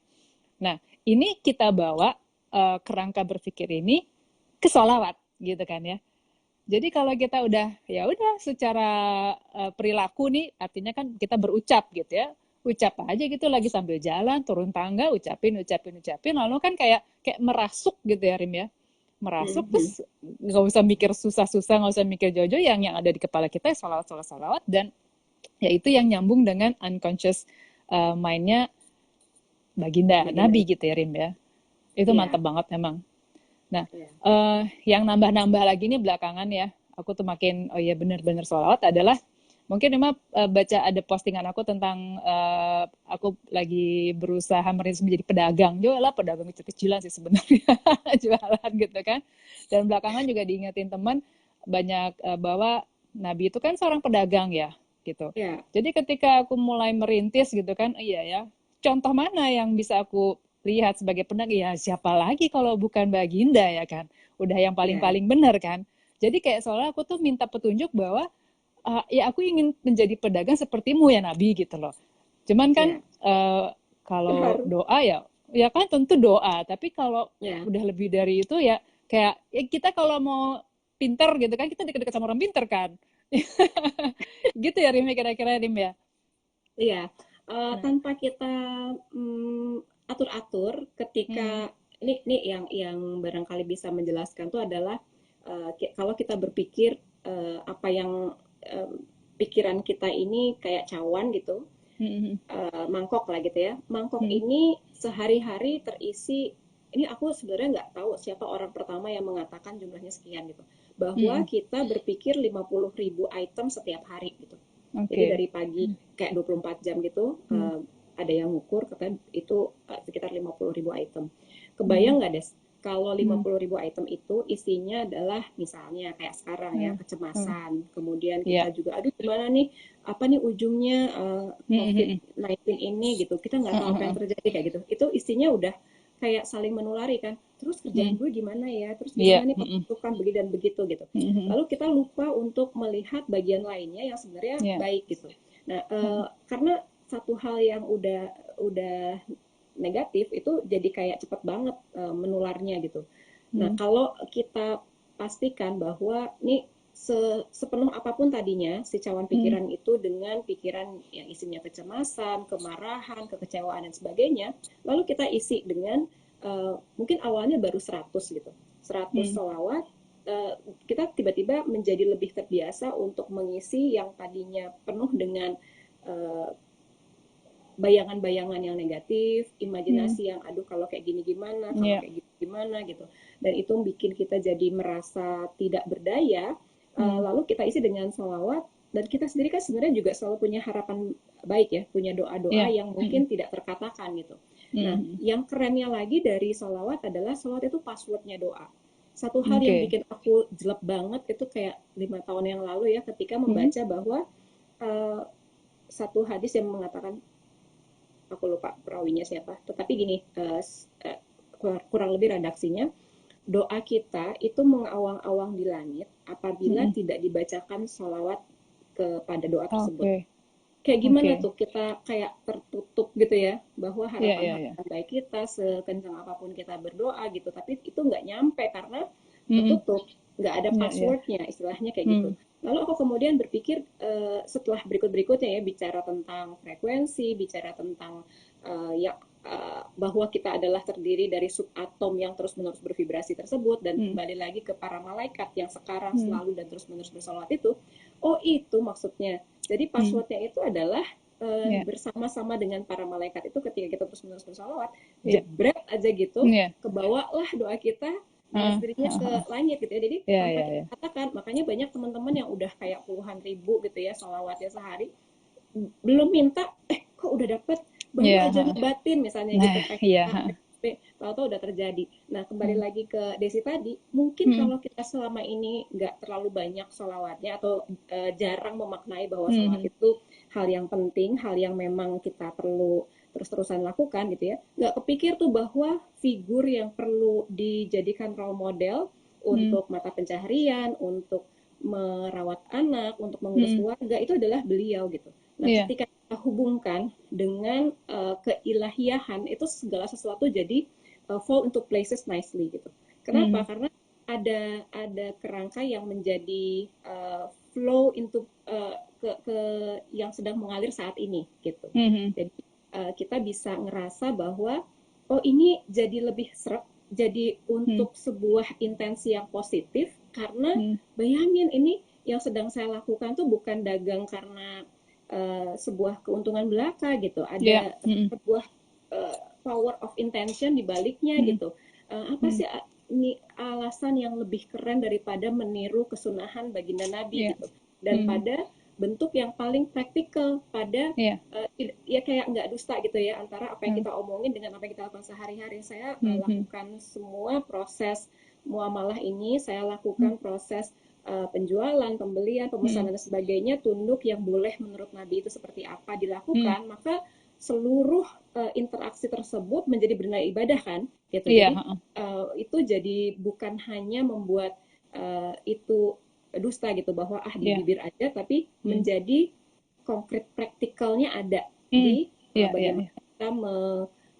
Nah, ini kita bawa kerangka berpikir ini ke sholawat gitu kan ya. Jadi kalau kita udah ya udah secara perilaku nih artinya kan kita berucap gitu ya. Ucap aja gitu lagi sambil jalan, turun tangga, ucapin, ucapin, ucapin. Lalu kan kayak kayak merasuk gitu ya Rim ya. Merasuk terus nggak usah mikir susah-susah, nggak usah mikir jojo, yang ada di kepala kita ya salawat, salawat, salawat, dan yaitu yang nyambung dengan unconscious mind-nya Baginda Baginda. Nabi gitu ya Rim ya. Itu Iya, mantep banget memang. Nah, iya. yang nambah-nambah lagi nih belakangan ya, aku tuh makin oh iya bener-bener sholawat adalah mungkin memang baca ada postingan aku tentang aku lagi berusaha merintis menjadi pedagang. Juga lah pedagang kecil-kecilan sih sebenarnya jualan gitu kan. Dan belakangan juga diingetin teman banyak bahwa Nabi itu kan seorang pedagang ya gitu. Iya. Jadi ketika aku mulai merintis gitu kan, iya ya, contoh mana yang bisa aku lihat sebagai pedagang? Ya siapa lagi kalau bukan Baginda ya kan? Udah yang Iya. paling-paling benar kan? Jadi kayak soalnya aku tuh minta petunjuk bahwa ya aku ingin menjadi pedagang sepertimu ya Nabi gitu loh. Cuman kan Iya. Itu kalau harus. doa ya, ya kan tentu doa. Tapi kalau Ya. udah lebih dari itu ya kayak ya kita kalau mau pinter gitu kan kita deket-deket sama orang pinter kan. Gitu ya Rim, kira-kira Rim ya. Iya. Nah, Tanpa kita atur-atur ketika hmm, ini yang barangkali bisa menjelaskan tuh adalah kalau kita berpikir apa yang eh, pikiran kita ini kayak cawan gitu, hmm, mangkok lah gitu ya. Mangkok hmm, ini sehari-hari terisi, ini aku sebenarnya nggak tahu siapa orang pertama yang mengatakan jumlahnya sekian gitu. Bahwa hmm, kita berpikir 50.000 item setiap hari gitu. oke, Jadi okay. dari pagi kayak 24 jam gitu, Hmm, ada yang ngukur katanya itu sekitar 50.000 item. hmm, Kebayang nggak Des? Kalau hmm, 50.000 item itu isinya adalah misalnya kayak sekarang ya hmm, hmm, kecemasan, kemudian ya, kita juga aduh gimana nih apa nih ujungnya hmm, hmm, hmm, COVID-19 ini gitu, kita nggak hmm, tahu hmm, apa yang hmm, terjadi kayak gitu. Itu isinya udah kayak saling menulari kan. Terus hmm, kerjaan gue gimana ya? Terus iya, gimana nih hmm, hmm, pemasukan begini dan begitu gitu. hmm, hmm, Lalu kita lupa untuk melihat bagian lainnya yang sebenarnya ya, baik gitu. Nah, hmm, karena satu hal yang udah negatif itu jadi kayak cepet banget menularnya gitu. Nah, hmm, kalau kita pastikan bahwa nih sepenuh apapun tadinya si cawan hmm, pikiran itu dengan pikiran yang isinya kecemasan, kemarahan, kekecewaan dan sebagainya, lalu kita isi dengan mungkin awalnya baru 100 gitu. 100 hmm, selawat, kita tiba-tiba menjadi lebih terbiasa untuk mengisi yang tadinya penuh dengan uh, bayangan-bayangan yang negatif, hmm, imajinasi yang aduh kalau kayak gini gimana, kalau ya, kayak gitu gimana gitu. Dan itu bikin kita jadi merasa tidak berdaya. hmm, Lalu kita isi dengan salawat dan kita sendiri kan sebenarnya juga selalu punya harapan baik ya, punya doa-doa ya, yang hmm, mungkin tidak terkatakan gitu. Nah, Hmm. yang kerennya lagi dari sholawat adalah sholawat itu passwordnya doa. Satu hal yang Oke. bikin aku jelek banget itu kayak 5 tahun yang lalu ya, ketika Hmm. membaca bahwa uh, satu hadis yang mengatakan, aku lupa perawinya siapa, tetapi gini, kurang lebih redaksinya, doa kita itu mengawang-awang di langit apabila Hmm. tidak dibacakan sholawat kepada doa tersebut. Oke. Kayak gimana Oke. tuh kita kayak tertutup gitu ya, bahwa Iya, iya, iya. harapan-harapan baik kita sekencang apapun kita berdoa gitu, tapi itu nggak nyampe karena Hmm. tertutup, nggak ada Iya, iya. passwordnya, istilahnya kayak gitu. Hmm. Lalu aku kemudian berpikir, setelah berikut-berikutnya ya, bicara tentang frekuensi, bicara tentang ya, bahwa kita adalah terdiri dari subatom yang terus-menerus bervibrasi tersebut, dan Hmm. kembali lagi ke para malaikat yang sekarang Hmm. selalu dan terus-menerus bersolawat itu, oh itu maksudnya. Jadi Hmm. passwordnya itu adalah Iya. bersama-sama dengan para malaikat itu ketika kita terus-menerus bersolawat, Iya. jebret aja gitu, Iya. kebawalah doa kita dengan Heeh. sendirinya ke Heeh. langit gitu ya. Jadi Iya, tanpa iya, kita iya. katakan, makanya banyak teman-teman yang udah kayak puluhan ribu gitu ya solawatnya sehari, belum minta, kok udah dapet, baru Iya, aja heeh. ngebatin misalnya Nah, gitu, pengen iya, A, heeh. pengen B, tahu-tahu udah terjadi. Nah, kembali Hmm. lagi ke Desi tadi, mungkin Hmm. kalau kita selama ini nggak terlalu banyak sholawatnya, atau jarang memaknai bahwa sholawat Hmm. itu hal yang penting, hal yang memang kita perlu terus-terusan lakukan gitu ya, nggak kepikir tuh bahwa figur yang perlu dijadikan role model Hmm. untuk mata pencaharian, untuk merawat anak, untuk mengurus Hmm. keluarga, itu adalah beliau gitu. Nah, Iya. ketika kita hubungkan dengan keilahiahan, itu segala sesuatu jadi fall into places nicely gitu. Hmm. Kenapa? Karena ada kerangka yang menjadi flow into ke yang sedang mengalir saat ini gitu. Hmm. Jadi kita bisa ngerasa bahwa oh ini jadi lebih seret, jadi Hmm. untuk sebuah intensi yang positif, karena Hmm. bayangin ini yang sedang saya lakukan tuh bukan dagang karena sebuah keuntungan belaka gitu, Iya. ada Hmm. sebuah power of intention di baliknya Hmm. gitu. Apa Hmm. sih ini alasan yang lebih keren daripada meniru kesunahan baginda Nabi Iya. gitu, dan Hmm. pada bentuk yang paling praktikal, pada Iya. ya kayak nggak dusta gitu ya, antara apa yang Hmm. kita omongin dengan apa yang kita lakukan sehari-hari. Saya Hmm. Hmm. lakukan semua proses muamalah ini, saya Hmm. lakukan proses penjualan, pembelian, Hmm. pemesanan dan sebagainya, tunduk yang boleh menurut Nabi itu seperti apa Hmm. dilakukan, maka seluruh interaksi tersebut menjadi bernilai ibadah kan gitu. Iya. Jadi Heeh. itu jadi bukan hanya membuat itu dusta gitu, bahwa di Iya. bibir aja, tapi Hmm. menjadi konkret praktikalnya ada Hmm. di Iya. Iya. bagaimana Iya. kita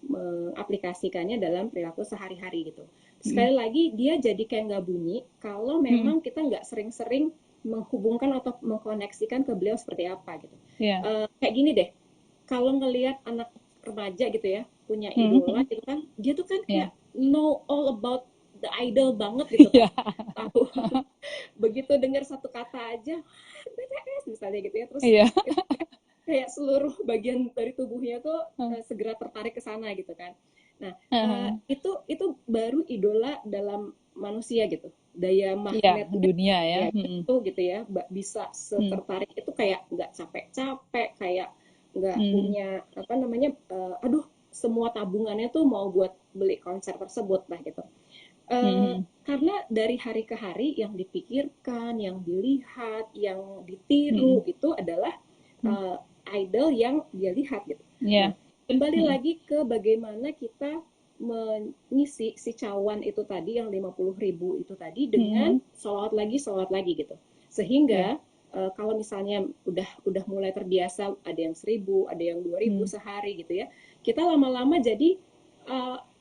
mengaplikasikannya dalam perilaku sehari-hari gitu. Hmm. Sekali lagi, dia jadi kayak nggak bunyi kalau Hmm. memang kita nggak sering-sering menghubungkan atau mengkoneksikan ke beliau seperti apa gitu. Iya. Kayak gini deh, kalau ngelihat anak remaja gitu ya, punya Hmm. idola Hmm. gitu kan, dia tuh kan Iya. kayak know all about the idol banget gitu Iya. kan, tahu. Begitu dengar satu kata aja, BTS misalnya gitu ya, terus Iya. kayak seluruh bagian dari tubuhnya tuh Hmm. segera tertarik ke sana gitu kan. Nah, Heeh. itu baru idola dalam manusia gitu. Daya Iya, magnetnya dunia ya. ya Hmm. itu gitu ya, bisa Hmm. setertarik itu, kayak nggak capek-capek, kayak nggak Hmm. punya apa namanya, aduh semua tabungannya tuh mau buat beli konser tersebut lah gitu. Hmm. Karena dari hari ke hari yang dipikirkan, yang dilihat, yang Hmm. ditiru itu adalah Hmm. uh, idol yang dia lihat gitu. Iya. Nah, kembali Hmm. lagi ke bagaimana kita mengisi si cawan itu tadi yang 50.000 itu tadi dengan Hmm. sholawat lagi gitu. Iya. Sehingga kalau misalnya udah mulai terbiasa, ada yang 1.000, ada yang 2.000 Hmm. sehari gitu ya, kita lama-lama jadi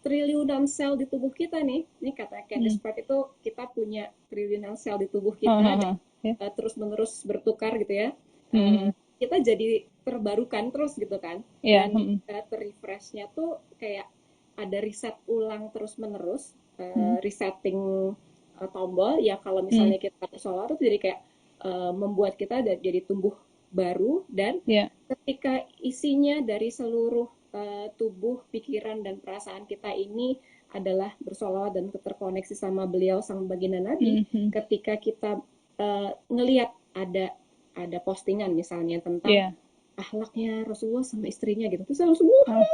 triliunan sel di tubuh kita nih. Ini kata Hmm. Candice Pert itu, kita punya triliunan sel di tubuh kita, dan Heeh. Ya. terus-menerus bertukar gitu ya. Hmm. Kita jadi terbarukan terus gitu kan. Iya. Dan Hmm. terrefreshnya tuh kayak ada reset ulang terus-menerus, Hmm. resetting tombol ya, kalau Hmm. misalnya kita bersolar itu jadi kayak membuat kita jadi tumbuh baru. Dan Iya. ketika isinya dari seluruh tubuh, pikiran, dan perasaan kita ini adalah bersolawat dan terkoneksi sama beliau sang baginda Nabi, Hmm. Hmm. ketika kita ngelihat ada postingan misalnya tentang Iya. akhlaknya Rasulullah sama istrinya gitu, terus langsung wah, Ah.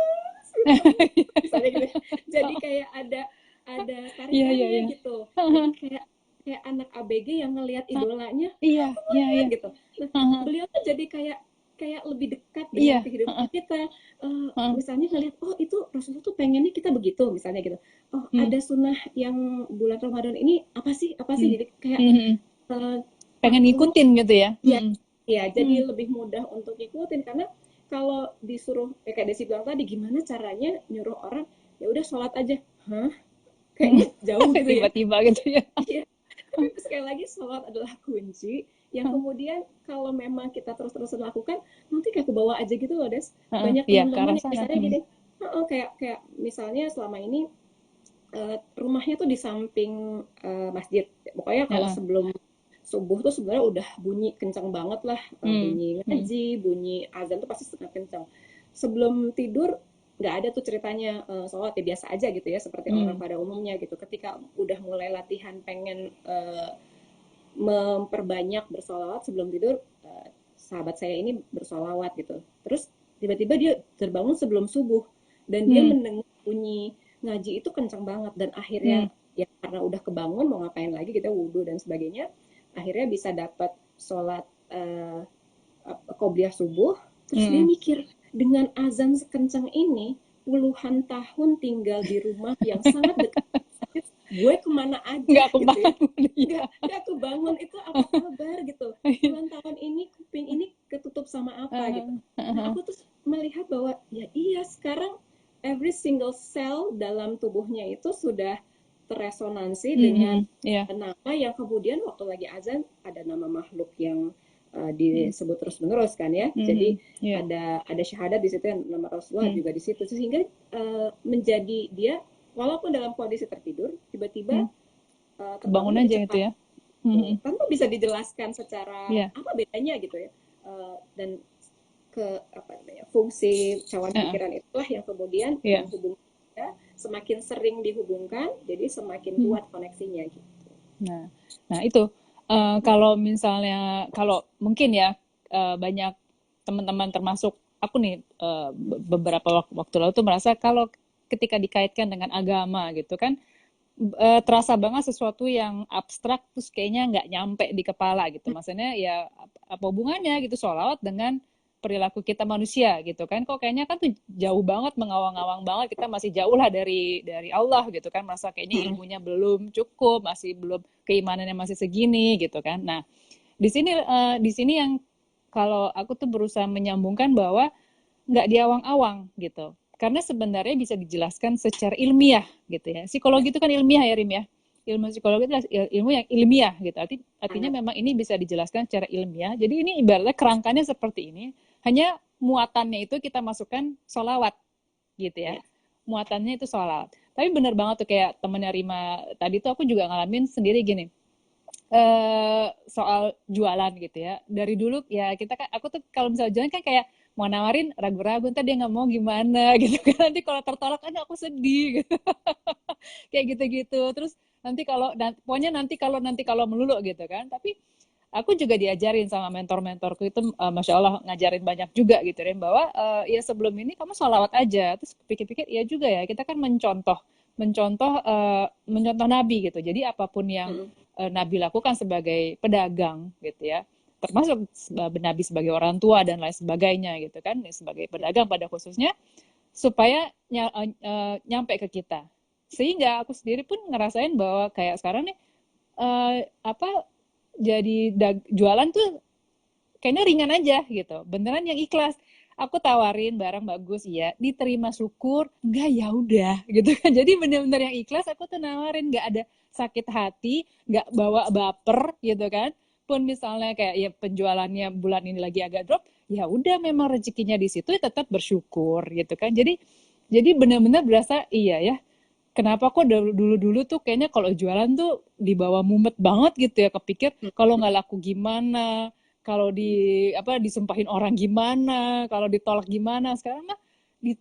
misalnya gitu ya. Jadi kayak ada Iya, iya, tarikannya iya. gitu. Jadi kayak kayak anak ABG yang ngelihat idolanya, Iya, aku mau iya, ikut iya. gitu. Nah, beliau tuh jadi kayak kayak lebih dekat dengan Iya, kehidupan kita. Misalnya ngelihat, oh itu Rasulullah tuh pengennya kita begitu, misalnya gitu. Oh hmm, ada sunnah yang bulan Ramadan ini apa sih, apa sih? hmm, Jadi kayak hmm, hmm. eh, Pengen rumah, ngikutin gitu ya. ya, Hmm, ya, hmm, jadi lebih mudah untuk ngikutin karena kalau disuruh kayak Desi bilang tadi, gimana caranya nyuruh orang ya udah sholat aja, hah? hmm. Kayaknya jauh gitu ya. Tiba-tiba gitu ya. Iya, tapi sekali lagi sholat adalah kunci yang kemudian kalau memang kita terus-terusan lakukan, nanti kayak ke bawah aja gitu loh, Des. Banyak Iya, ke teman-teman arah yang sana. misalnya Hmm. gini, kayak kayak misalnya selama ini rumahnya tuh di samping masjid. Pokoknya kalau Heeh. sebelum subuh tuh sebenarnya udah bunyi kencang banget lah, Hmm. bunyi Hmm. ngaji, bunyi azan tuh pasti sangat kencang. Sebelum tidur nggak ada tuh ceritanya sholat ya, biasa aja gitu ya, seperti orang Hmm. pada umumnya gitu. Ketika udah mulai latihan pengen memperbanyak bersolawat sebelum tidur, sahabat saya ini bersolawat gitu. Terus tiba-tiba dia terbangun sebelum subuh dan dia Hmm. mendengar bunyi ngaji itu kencang banget, dan Hmm. akhirnya ya karena udah kebangun mau ngapain lagi, kita wudhu dan sebagainya, akhirnya bisa dapat sholat qobliyah subuh. Terus dia Hmm. mikir, dengan azan sekencang ini puluhan tahun tinggal di rumah yang sangat dekat, gue kemana aja Nggak gitu ya, kebangun. Iya. nggak kebangun, itu apa kabar gitu, puluhan tahun ini kuping ini ketutup sama apa gitu. Nah aku tuh melihat bahwa ya iya, sekarang every single cell dalam tubuhnya itu sudah terresonansi Hmm. dengan Hmm. Iya. nama yang kemudian waktu lagi azan ada nama makhluk yang Hmm. disebut terus menerus kan ya. Hmm. Hmm. Jadi Iya. ada syahadat di situ, yang nama Rasulullah Hmm. juga di situ, sehingga menjadi dia walaupun dalam kondisi tertidur tiba-tiba Hmm. terbangun Kebangun lebih aja gitu cepat ya. Hmm. Hmm. tanpa bisa dijelaskan secara Iya. apa bedanya gitu ya. Dan ke apa namanya, fungsi cawan Heeh. pikiran itulah yang kemudian Iya. menghubungkan kita, semakin sering dihubungkan jadi semakin Hmm. kuat koneksinya gitu. Nah, nah itu kalau misalnya kalau mungkin ya banyak teman-teman termasuk aku nih beberapa waktu lalu tuh merasa kalau ketika dikaitkan dengan agama gitu kan terasa banget sesuatu yang abstrak terus kayaknya nggak nyampe di kepala gitu. Maksudnya ya apa hubungannya gitu sholawat dengan perilaku kita manusia gitu kan, kok kayaknya kan tuh jauh banget, mengawang-awang banget, kita masih jauh lah dari Allah gitu kan, merasa kayaknya ilmunya belum cukup, masih belum, keimanannya masih segini gitu kan. Nah di sini yang kalau aku tuh berusaha menyambungkan bahwa nggak diawang-awang gitu. Karena sebenarnya bisa dijelaskan secara ilmiah gitu ya. Psikologi itu kan ilmiah ya, Rim ya. Ilmu psikologi itu ilmu yang ilmiah gitu. Artinya Sangat. memang ini bisa dijelaskan secara ilmiah. Jadi ini ibaratnya kerangkanya seperti ini. Hanya muatannya itu kita masukkan sholawat gitu ya. Ya. Muatannya itu sholawat. Tapi benar banget tuh kayak temennya Rima tadi tuh aku juga ngalamin sendiri gini. Soal jualan gitu ya. Dari dulu ya kita kan, aku tuh kalau misalnya jualan kan kayak mau nawarin ragu-ragu, ntar dia nggak mau gimana gitu kan. Nanti kalau tertolak kan aku sedih gitu. Kayak gitu-gitu. Terus pokoknya nanti kalau melulu gitu kan. Tapi aku juga diajarin sama mentor-mentorku itu, masya Allah ngajarin banyak juga gitu ya, bahwa ya sebelum ini kamu sholawat aja. Terus pikir-pikir iya juga ya, kita kan mencontoh Nabi gitu. Jadi apapun yang Nabi lakukan sebagai pedagang gitu ya, termasuk Nabi sebagai orang tua dan lain sebagainya gitu kan, sebagai pedagang pada khususnya, supaya nyampe ke kita. Sehingga aku sendiri pun ngerasain bahwa kayak sekarang nih apa jadi jualan tuh kayaknya ringan aja gitu, beneran yang ikhlas. Aku tawarin barang bagus, iya diterima syukur, enggak ya udah gitu kan. Jadi bener-bener yang ikhlas, aku tuh nawarin, nggak ada sakit hati, nggak bawa baper gitu kan. Pun misalnya kayak ya penjualannya bulan ini lagi agak drop, ya udah memang rezekinya di situ, ya tetap bersyukur gitu kan. Jadi benar-benar berasa iya ya, kenapa kok dulu-dulu tuh kayaknya kalau jualan tuh dibawa mumet banget gitu ya, kepikir kalau nggak laku gimana, kalau disumpahin orang gimana, kalau ditolak gimana. Sekarang mah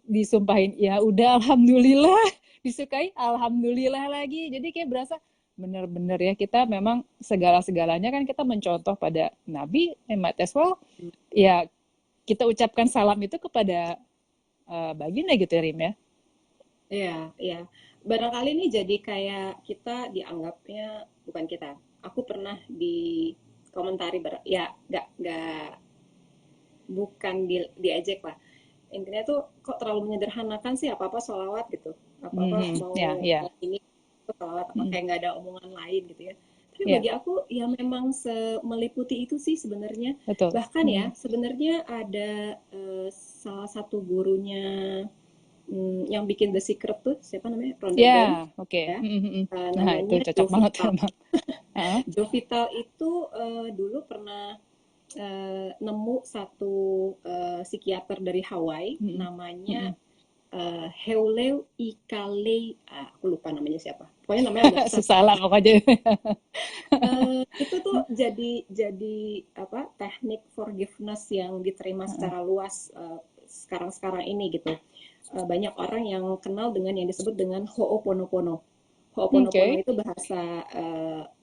disumpahin ya udah alhamdulillah, disukai alhamdulillah lagi. Jadi kayak berasa bener-bener ya, kita memang segala-segalanya kan kita mencontoh pada Nabi, might as well ya kita ucapkan salam itu kepada baginda gitu ya, Rim ya. Iya, iya. Barangkali ini jadi kayak kita dianggapnya, bukan kita. Aku pernah di komentari, ya nggak, bukan diejek lah. Intinya tuh kok terlalu menyederhanakan sih apa-apa sholawat gitu. Apa-apa Mhm, ya, mau ya, ini tuh sholawat, apa mhm, kayak nggak ada omongan lain gitu ya. Tapi ya, bagi aku ya memang meliputi itu sih sebenarnya. betul. Bahkan ya Mhm. sebenarnya ada salah satu gurunya, yang bikin The Secret tuh siapa namanya? Rhonda Byrne Ya, oke. ya. Mhm, mhm. Nah, itu Namanya cocok Joe banget Vital. emang. Heeh. Joe Vital itu dulu pernah nemu satu psikiater dari Hawaii Mhm, namanya mhm. Heuleo Ikale, aku lupa namanya siapa. Pokoknya namanya agak susah. Susah lah pokoknya. Itu tuh jadi apa, teknik forgiveness yang diterima Heeh. secara luas sekarang-sekarang ini gitu. Banyak orang yang kenal dengan yang disebut dengan Ho'oponopono. Ho'oponopono Oke. itu bahasa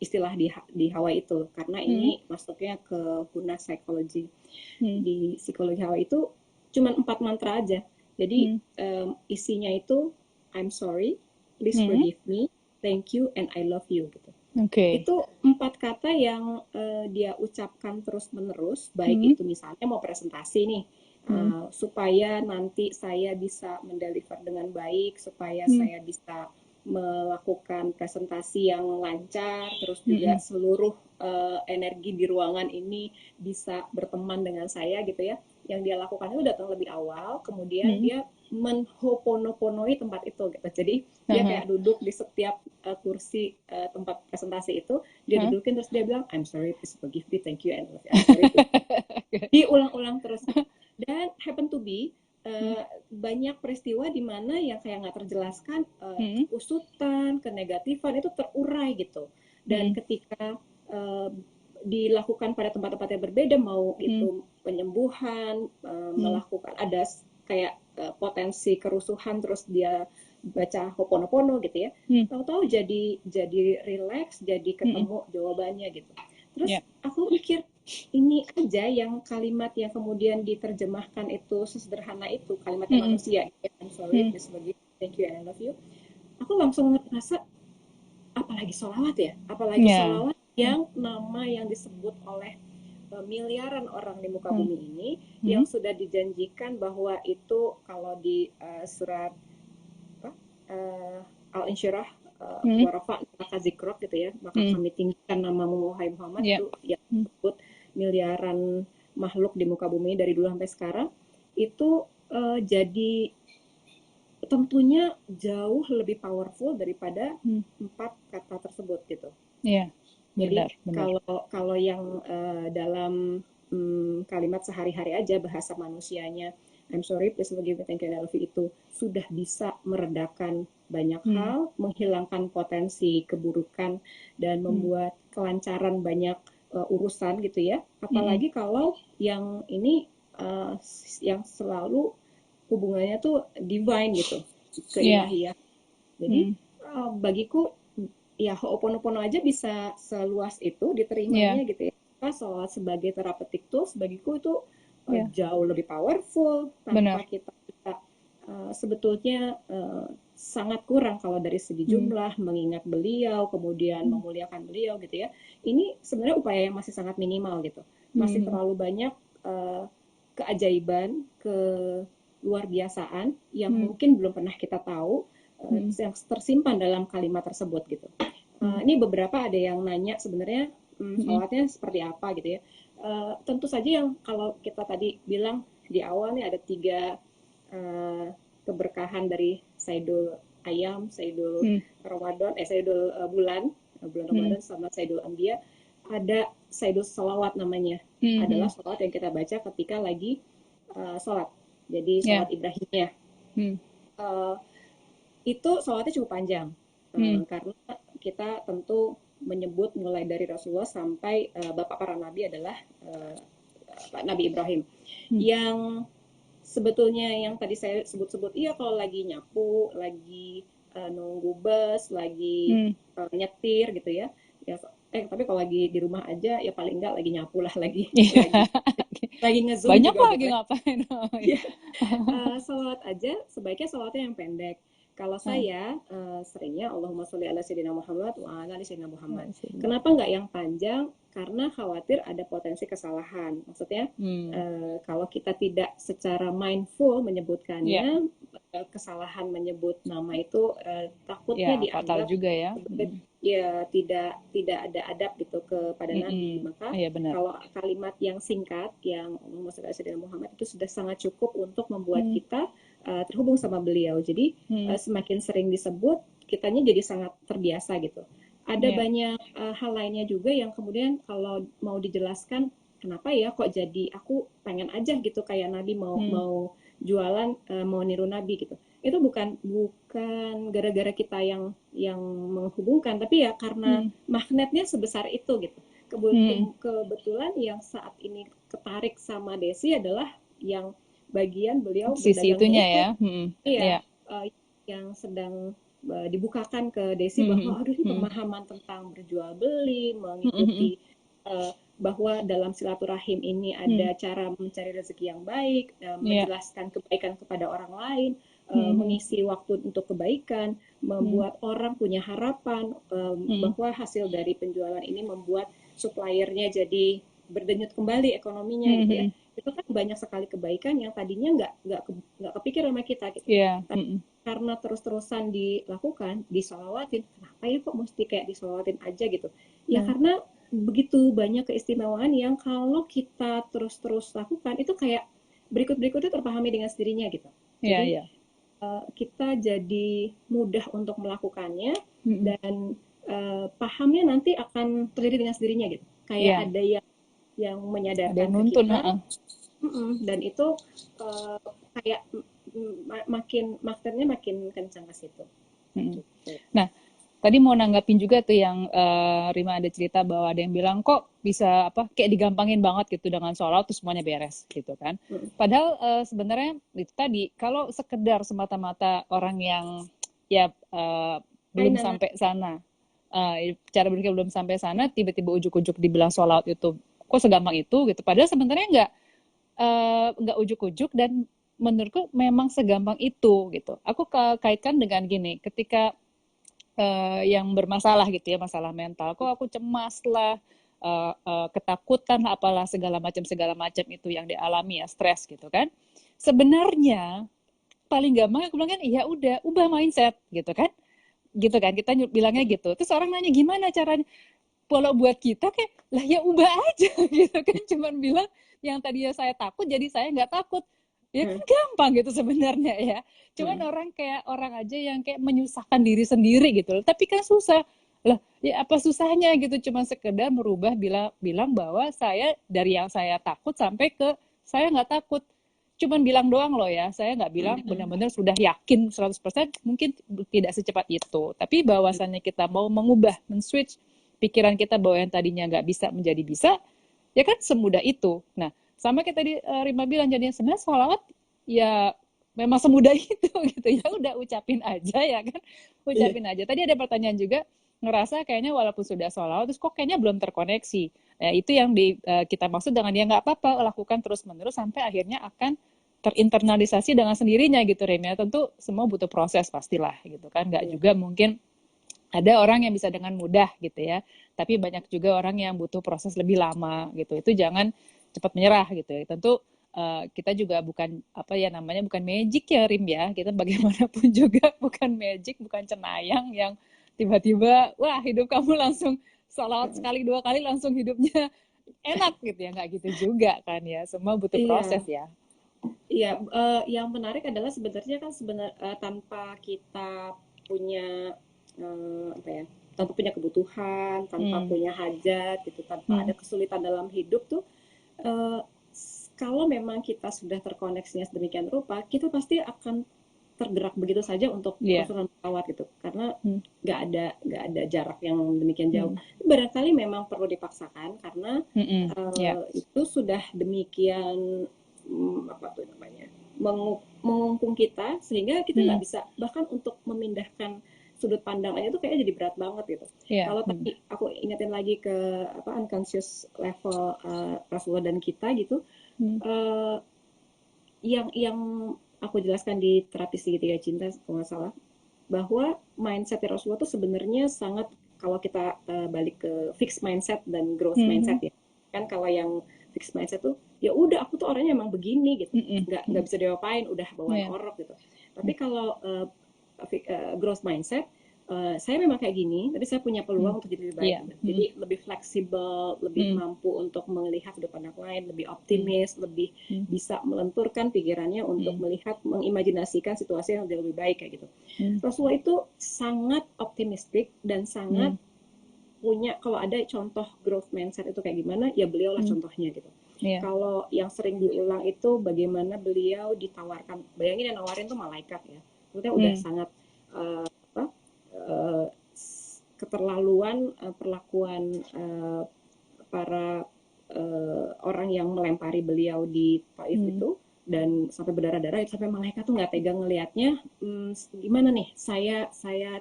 istilah di Hawaii itu, karena ini Mhm, masuknya ke Huna Psychology. mhm, Di psikologi Hawaii itu cuma 4 mantra aja. Jadi mhm, isinya itu I'm sorry, please mhm. forgive me, thank you, and I love you gitu. Oke. Itu 4 kata yang dia ucapkan terus-menerus, baik Mhm, itu misalnya mau presentasi nih, mhm, supaya nanti saya bisa mendeliver dengan baik, supaya mhm, saya bisa melakukan presentasi yang lancar, terus juga mhm, seluruh energi di ruangan ini bisa berteman dengan saya gitu ya. Yang dia lakukan itu datang lebih awal, kemudian mhm. dia menhoponoponoi tempat itu gitu. Jadi dia Heeh, kayak duduk di setiap kursi tempat presentasi itu, dia heeh. dudukin terus dia bilang I'm sorry, please forgive me, thank you, and I'm sorry, please. Diulang-ulang terus gitu. Dan happen to be Mhm, banyak peristiwa di mana yang kayak nggak terjelaskan, mhm, kekusutan, kenegatifan itu terurai gitu. Dan mhm, ketika dilakukan pada tempat-tempat yang berbeda, mau mhm, itu penyembuhan, mhm, melakukan ada kayak potensi kerusuhan, terus dia baca Hoponopono gitu ya, mhm, tahu-tahu jadi relax, jadi mhm. ketemu jawabannya gitu. Ya. Terus aku mikir ini aja yang kalimat yang kemudian diterjemahkan itu sesederhana itu, kalimatnya Mhm, manusia, I'm sorry, mhm, please forgive, thank you, and I love you. Aku langsung ngerasa, apalagi sholawat ya, apalagi ya. sholawat yang nama yang disebut oleh miliaran orang di muka Mhm, bumi ini, yang mhm, sudah dijanjikan bahwa itu kalau di surat apa, Al-Insyirah, mhm, warafa maka zikrok gitu ya, maka mhm. kami tinggikan namamu wahai Muhammad, Ya. itu yang Mhm, disebut miliaran makhluk di muka bumi dari dulu sampai sekarang, itu jadi tentunya jauh lebih powerful daripada mhm. 4 kata tersebut gitu. Iya, Jadi benar, benar. kalau kalau yang dalam kalimat sehari-hari aja bahasa manusianya I'm sorry, please forgive me, thank you, and I love you itu sudah bisa meredakan banyak Mhm, hal, menghilangkan potensi keburukan, dan mhm, membuat kelancaran banyak urusan gitu ya. mhm, Apalagi kalau yang ini uh, yang selalu hubungannya tuh divine gitu, iya, keilahiyah. Jadi mhm, bagiku ya Ho'oponopono aja bisa seluas itu iya, diterimanya gitu ya. Maka sholat sebagai therapeutic tools bagiku itu iya, jauh lebih powerful, tanpa benar. kita sebetulnya sangat kurang kalau dari segi Mhm, jumlah mengingat beliau, kemudian mhm, memuliakan beliau gitu ya. Ini sebenarnya upaya yang masih sangat minimal gitu. Masih mhm, terlalu banyak keajaiban, ke luar biasaan yang mhm, mungkin belum pernah kita tahu, mhm, yang tersimpan dalam kalimat tersebut gitu. mhm, Ini beberapa ada yang nanya sebenarnya mhm, sholatnya seperti apa gitu ya. Tentu saja yang kalau kita tadi bilang di awal nih ada 3 keberkahan dari Saidul Ayam, Saidul mhm, Ramadan, Saidul bulan, bulan mhm, Ramadan sama Saidul Anbiya. Ada Saidul Salawat namanya. Adalah mhm, sholat yang kita baca ketika lagi sholat. Jadi sholat ya, Ibrahimnya. mhm, Uh, itu sholatnya cukup panjang, mhm, karena kita tentu menyebut mulai dari Rasulullah sampai bapak para nabi adalah Nabi Ibrahim, mhm, yang sebetulnya yang tadi saya sebut-sebut, iya kalau lagi nyapu, lagi nunggu bus, lagi mhm. nyetir gitu ya, ya tapi kalau lagi di rumah aja ya paling enggak lagi nyapu lah, lagi Iya. lagi ngezoom Banyak juga lagi boleh. ngapain. Oh, iya. Ya, salawat aja sebaiknya salawatnya yang pendek. Kalau Hmm. saya seringnya Allahumma sholli ala sayyidina Muhammad wa ala ali sayyidina Muhammad. Alhamdulillah. Kenapa nggak yang panjang? Karena khawatir ada potensi kesalahan. Maksudnya Hmm. kalau kita tidak secara mindful Ya, menyebutkannya, kesalahan menyebut nama itu takutnya ya, fatal dianggap juga ya. sebagai ya tidak ada adab gitu kepada Nabi. Mm-mm. Maka Iya benar. kalau kalimat yang singkat yang Allahumma sholli ala sayyidina Muhammad itu sudah sangat cukup untuk membuat Hmm. kita terhubung sama beliau. Jadi Hmm. semakin sering disebut, kitanya jadi sangat terbiasa gitu. Ada Iya. banyak hal lainnya juga yang kemudian kalau mau dijelaskan, kenapa ya kok jadi aku pengen aja gitu kayak Nabi mau Hmm. mau jualan, mau niru Nabi gitu. Itu bukan bukan gara-gara kita yang menghubungkan, tapi ya karena Hmm. magnetnya sebesar itu gitu. Hmm. Kebetulan yang saat ini ketarik sama Desi adalah yang bagian beliau Sisi berdagangnya itunya itu. ya. Hmm. Iya. Iya, yang sedang dibukakan ke Desi Hmm. bahwa Hmm. aduh ini Hmm. pemahaman tentang berjual beli, Hmm. Hmm. mengikuti bahwa dalam silaturahim ini Hmm. ada cara mencari rezeki yang baik, Iya. menjelaskan kebaikan kepada orang lain, Hmm. mengisi waktu untuk kebaikan, Hmm. membuat orang punya harapan Hmm. bahwa hasil dari penjualan ini membuat suppliernya jadi berdenyut kembali ekonominya Hmm. gitu ya. Hmm. Itu kan banyak sekali kebaikan yang tadinya nggak kepikir sama kita gitu. Iya. Tapi Hmm. karena terus-terusan dilakukan, disolawatin, kenapa ya kok mesti kayak disolawatin aja gitu? Ya Hmm. karena begitu banyak keistimewaan yang kalau kita terus-terus lakukan itu kayak berikut-berikutnya terpahami dengan sendirinya gitu. Iya. Jadi Iya. kita jadi mudah untuk melakukannya Hmm. dan pahamnya nanti akan terjadi dengan sendirinya gitu. Kayak Iya. ada yang Ada yang menyadarkan ke nuntun. kita. Heeh. Dan itu kayak makin magnetnya makin kencang ke situ. Hmm. Gitu. Nah, tadi mau nanggapin juga tuh yang Rima ada cerita bahwa ada yang bilang kok bisa apa kayak digampangin banget gitu dengan sholat terus semuanya beres gitu kan. Mm. Padahal sebenarnya itu tadi kalau sekedar semata-mata orang yang ya Hai belum Nana. sampai sana, cara berpikir belum sampai sana, tiba-tiba ujuk-ujuk dibilang sholat itu kok segampang itu gitu. Padahal sebenarnya nggak ujuk-ujuk dan menurutku memang segampang itu gitu. Aku kaitkan dengan gini, ketika yang bermasalah gitu ya, masalah mental, kok aku cemas lah, ketakutan apalah segala macam itu yang dialami ya, stres gitu kan. Sebenarnya paling gampang aku bilang kan iya udah ubah mindset gitu kan kita bilangnya gitu, terus orang nanya gimana caranya. Kalau buat kita kayak lah ya ubah aja gitu kan, cuman bilang yang tadinya saya takut jadi saya nggak takut, ya kan Hmm. gampang gitu sebenarnya ya. Cuman Hmm. orang kayak orang aja yang kayak menyusahkan diri sendiri gitu loh, tapi kan susah lah. Ya apa susahnya gitu, cuma sekedar merubah bilang bahwa saya dari yang saya takut sampai ke saya nggak takut, cuman bilang doang loh ya, saya nggak bilang Hmm. benar-benar sudah yakin 100%, mungkin tidak secepat itu, tapi bahwasannya kita mau mengubah, men-switch pikiran kita bahwa yang tadinya nggak bisa menjadi bisa, ya kan semudah itu. Nah, sama kayak tadi Rima bilang, jadinya sebenarnya sholawat ya memang semudah itu gitu ya, udah ucapin aja ya kan, Iya. ucapin aja. Tadi ada pertanyaan juga, ngerasa kayaknya walaupun sudah sholawat terus kok kayaknya belum terkoneksi. Itu yang kita maksud dengan ya nggak apa-apa lakukan terus menerus sampai akhirnya akan terinternalisasi dengan sendirinya gitu Rem ya. Tentu semua butuh proses pastilah gitu kan, nggak Iya. juga mungkin ada orang yang bisa dengan mudah gitu ya, tapi banyak juga orang yang butuh proses lebih lama gitu. Itu jangan cepat menyerah gitu ya. Tentu kita juga bukan apa ya namanya, bukan magic ya Rim ya. Kita bagaimanapun juga bukan magic, bukan cenayang yang tiba-tiba wah hidup kamu langsung salawat sekali dua kali langsung hidupnya enak gitu ya, nggak gitu juga kan ya. Semua butuh proses Iya. ya. Iya, yang menarik adalah sebenarnya kan tanpa kita punya apa ya, tanpa punya kebutuhan, tanpa Hmm. punya hajat gitu, tanpa Hmm. ada kesulitan dalam hidup tuh, eh, kalau memang kita sudah terkoneksinya sedemikian rupa, kita pasti akan tergerak begitu saja untuk Iya. terus merawat gitu, karena Hmm. nggak ada jarak yang demikian jauh. Hmm. Barangkali memang perlu dipaksakan karena Hmm. Hmm. Ya. itu sudah demikian apa tuh namanya, mengungkung kita sehingga kita Hmm. nggak bisa bahkan untuk memindahkan sudut pandang aja tuh kayaknya jadi berat banget gitu. Iya. Kalau Hmm. tadi aku ingetin lagi ke apa unconscious level Rasulullah dan kita gitu, Hmm. yang aku jelaskan di terapi segitiga cinta kalau nggak salah, bahwa mindset Rasulullah itu sebenarnya sangat, kalau kita balik ke fixed mindset dan growth mindset Mhm. ya. Kan kalau yang fixed mindset tuh ya udah aku tuh orangnya emang begini gitu. Mhm. Nggak Mhm. bisa diapain, udah bawaan Iya. orok gitu. Tapi kalau growth mindset, saya memang kayak gini, tapi saya punya Mhm. peluang untuk jadi lebih baik. Iya. Gitu. Jadi Mhm. lebih fleksibel, lebih Mhm. mampu untuk melihat sudut pandang lain, lebih Mhm. optimis, lebih Mhm. bisa melenturkan pikirannya untuk Mhm. melihat, mengimajinasikan situasi yang lebih baik kayak gitu. Mhm. Rasulullah itu sangat optimistik dan sangat Mhm. punya, kalau ada contoh growth mindset itu kayak gimana, ya beliau lah Mhm. contohnya gitu. Iya. Kalau yang sering diulang itu bagaimana beliau ditawarkan, bayangin yang nawarin tuh malaikat ya, maksudnya udah Mhm. sangat apa, uh, keterlaluan perlakuan para orang yang melempari beliau di Taif Mhm. itu, dan sampai berdarah-darah, sampai malaikat tuh nggak tega ngelihatnya. Gimana nih, saya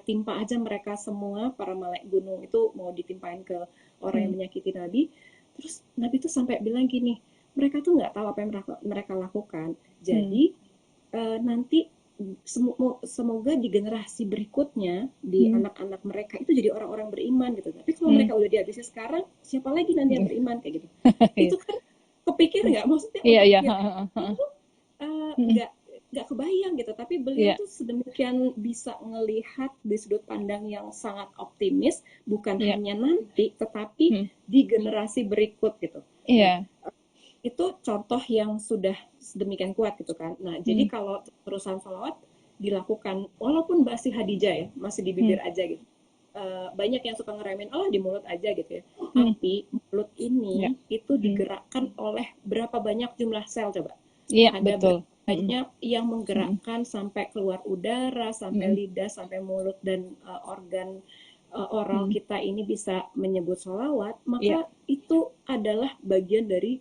timpa aja mereka semua, para malaikat gunung itu mau ditimpain ke orang yang Mhm. menyakiti Nabi. Terus Nabi tuh sampai bilang gini, mereka tuh nggak tahu apa yang mereka lakukan, Mhm. jadi nanti semoga di generasi berikutnya, di Mhm. anak-anak mereka itu jadi orang-orang beriman gitu. Tapi kalau Mhm. mereka udah dihabisi sekarang, siapa lagi nanti yang beriman kayak gitu? Iya. Itu kan kepikir nggak? Maksudnya Iya, otak iya. kita Heeh, heeh. tuh Mhm. nggak kebayang gitu. Tapi beliau Iya. tuh sedemikian bisa ngelihat di sudut pandang yang sangat optimis, bukan Iya. hanya nanti, tetapi Mhm. di generasi berikut gitu. Nah, Iya. itu contoh yang sudah sedemikian kuat gitu kan. Nah, jadi Mhm. kalau terusan salawat dilakukan, walaupun basi Hadijah ya, masih di Mhm. bibir aja gitu. Banyak yang suka ngeremin, oh di mulut aja gitu ya. Mhm. Tapi mulut Iya. ini itu Mhm. digerakkan oleh berapa banyak jumlah sel coba? Iya, Ada betul. berapa Mhm. banyak yang Mhm. menggerakkan sampai keluar udara, sampai Mhm. lidah, sampai mulut, dan organ oral Mhm. kita ini bisa menyebut sholawat, Iya, maka itu adalah bagian dari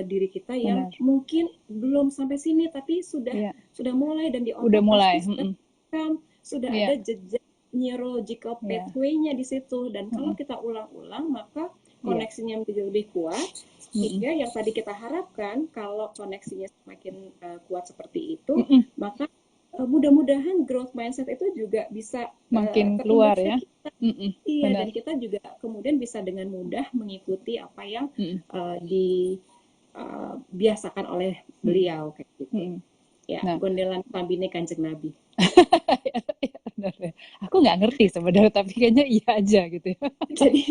diri kita yang benar. mungkin belum sampai sini, tapi sudah Iya, mulai, dan di udah otak mulai. pasti sudah Mhm. sudah Iya, ada jejak neurological iya. pathway-nya di situ, dan kalau Mhm. kita ulang-ulang maka Iya. koneksinya menjadi lebih kuat, Mhm. sehingga yang tadi kita harapkan, kalau koneksinya semakin kuat seperti itu, Mhm. maka mudah-mudahan growth mindset itu juga bisa Makin keluar terinduksi ya. kita. Mhm. Iya, Benar. dan kita juga kemudian bisa dengan mudah mengikuti apa yang Mhm. dibiasakan oleh Mhm. beliau kayak gitu. Mhm. Ya, Nah, gondelan Klambine Kanjeng Nabi. iya, iya, benar ya. Aku nggak ngerti sebenarnya, tapi kayaknya iya aja gitu ya. Jadi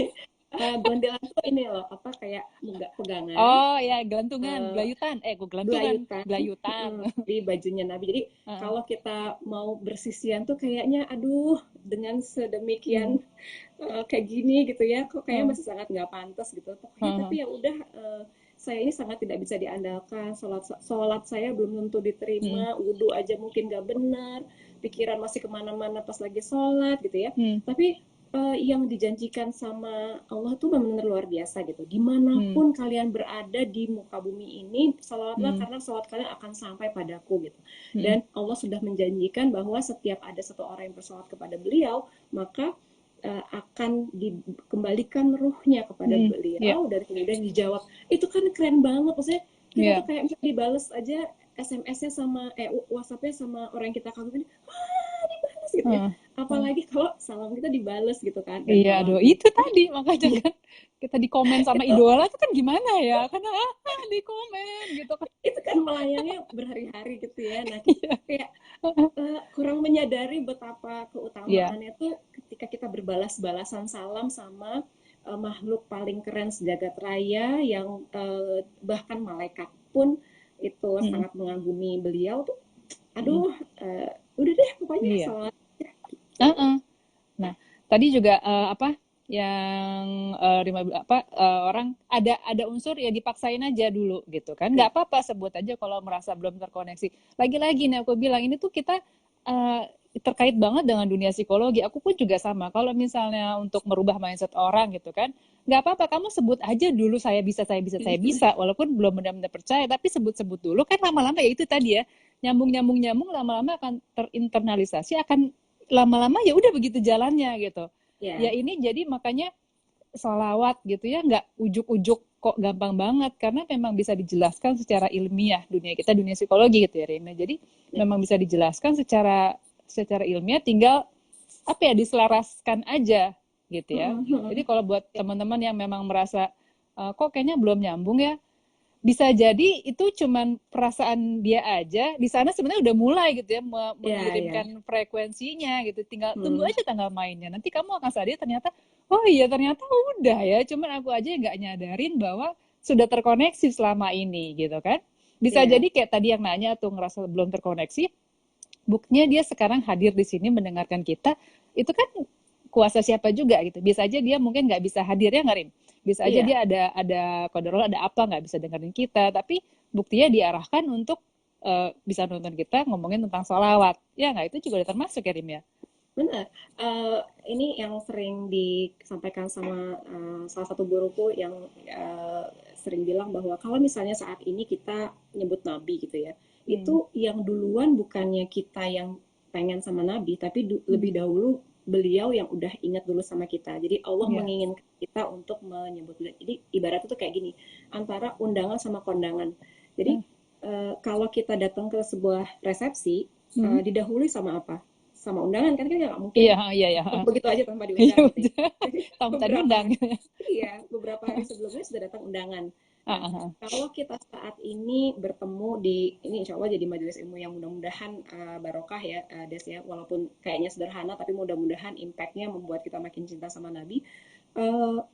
gondelan tuh ini loh, apa, kayak nggak pegangan, Oh ya, gelantungan, eh, gelayutan. Kok gelantungan, belayutan gelayutan. di bajunya Nabi. Jadi Heeh. kalau kita mau bersisian tuh kayaknya, aduh, dengan Mhm. sedemikian kayak gini gitu ya, kok kayaknya Heeh. masih sangat nggak pantas gitu. Pokoknya Heeh. tapi ya udah, saya ini sangat tidak bisa diandalkan. Sholat saya belum tentu Mhm. diterima, wudhu aja mungkin nggak benar, pikiran masih kemana-mana pas lagi sholat gitu ya. Mhm. Tapi yang dijanjikan sama Allah tuh benar-benar luar biasa gitu. Mhm. Dimanapun kalian berada di muka bumi ini, salawatlah Mhm. karena salawat kalian akan sampai padaku gitu. Mhm. Dan Allah sudah menjanjikan bahwa setiap ada satu orang yang bersalawat kepada beliau, maka akan dikembalikan ruhnya kepada Mhm. Iya. beliau, dan kemudian dijawab. Itu kan keren banget, maksudnya kita Iya. tuh kayak bisa dibales aja SMS-nya sama WhatsApp-nya sama orang yang kita kagum, dibales gitu ya. Heeh. Heeh. Apalagi kalau salam kita dibales gitu kan, dan Iya, malam aduh ini itu tadi makanya kan kita di komen sama itu idola itu kan gimana ya? Karena di komen gitu kan. itu kan melayangnya berhari-hari gitu ya. Nah, kita Iya. kayak kurang menyadari betapa Iya. keutamaannya tuh ketika kita berbalas-balasan salam sama makhluk paling keren sejagat raya, yang bahkan malaikat pun itu Mhm. sangat mengagumi beliau tuh. Mhm. Aduh, udah deh pokoknya Iya. salawat aja gitu. Heeh. Nah, tadi juga apa yang orang ada unsur ya dipaksain aja dulu gitu kan. Ya, Nggak apa-apa sebut aja kalau merasa belum terkoneksi. Lagi-lagi nih aku bilang ini tuh kita eh, terkait banget dengan dunia psikologi. Aku pun juga sama. Kalau misalnya untuk merubah mindset orang gitu kan, nggak apa-apa kamu sebut aja dulu saya bisa, saya bisa, saya bisa. Walaupun belum benar-benar percaya, tapi sebut-sebut dulu kan lama-lama ya itu tadi ya nyambung lama-lama akan terinternalisasi, akan lama-lama ya udah begitu jalannya gitu. Ya ya, ini jadi makanya salawat gitu ya nggak ujuk-ujuk kok gampang banget karena memang bisa dijelaskan secara ilmiah dunia kita dunia psikologi gitu ya Rina. Jadi ya. memang bisa dijelaskan secara secara ilmiah, tinggal apa ya, diselaraskan aja gitu ya. Jadi Mhm. kalau buat teman-teman yang memang merasa kok kayaknya belum nyambung ya, bisa jadi itu cuman perasaan dia aja. Di sana sebenarnya udah mulai gitu ya Ya, ya. mengirimkan frekuensinya gitu. Tinggal tunggu Hmm. aja tanggal mainnya. Nanti kamu akan sadar ternyata, oh iya ternyata udah ya. Cuman aku aja nggak nyadarin bahwa sudah terkoneksi selama ini gitu kan. Bisa Ya, jadi kayak tadi yang nanya tuh ngerasa belum terkoneksi, buktinya dia sekarang hadir di sini mendengarkan kita, itu kan kuasa siapa juga gitu. Bisa aja dia mungkin nggak bisa hadir ya, Ngarin. Bisa aja iya, dia ada kodarullah, ada apa nggak bisa dengerin kita, tapi buktinya diarahkan untuk bisa nonton kita ngomongin tentang sholawat. Ya nggak, itu juga udah termasuk ya, Rim ya. benar. Eh, ini yang sering disampaikan sama salah satu guruku yang sering bilang bahwa kalau misalnya saat ini kita nyebut nabi gitu ya, itu Hmm. yang duluan bukannya kita yang pengen sama nabi, tapi Hmm. lebih dahulu beliau yang udah ingat dulu sama kita. Jadi Allah Ya. menginginkan kita untuk menyebut beliau. Jadi ibaratnya tuh kayak gini, antara undangan sama kondangan. Jadi Hmm. kalau kita datang ke sebuah resepsi, Hmm. didahului sama apa? Sama undangan kan nggak mungkin Iya, iya, iya. begitu aja tanpa Iya, diundang gitu ya. betul. Jadi Tamu tak beberapa diundang. iya beberapa hari sebelumnya sudah datang undangan. Ah, Nah, ah, ah. kalau kita saat ini bertemu di ini insya Allah jadi majelis ilmu yang mudah-mudahan barokah ya Des ya, walaupun kayaknya sederhana tapi mudah-mudahan impactnya membuat kita makin cinta sama Nabi. Uh,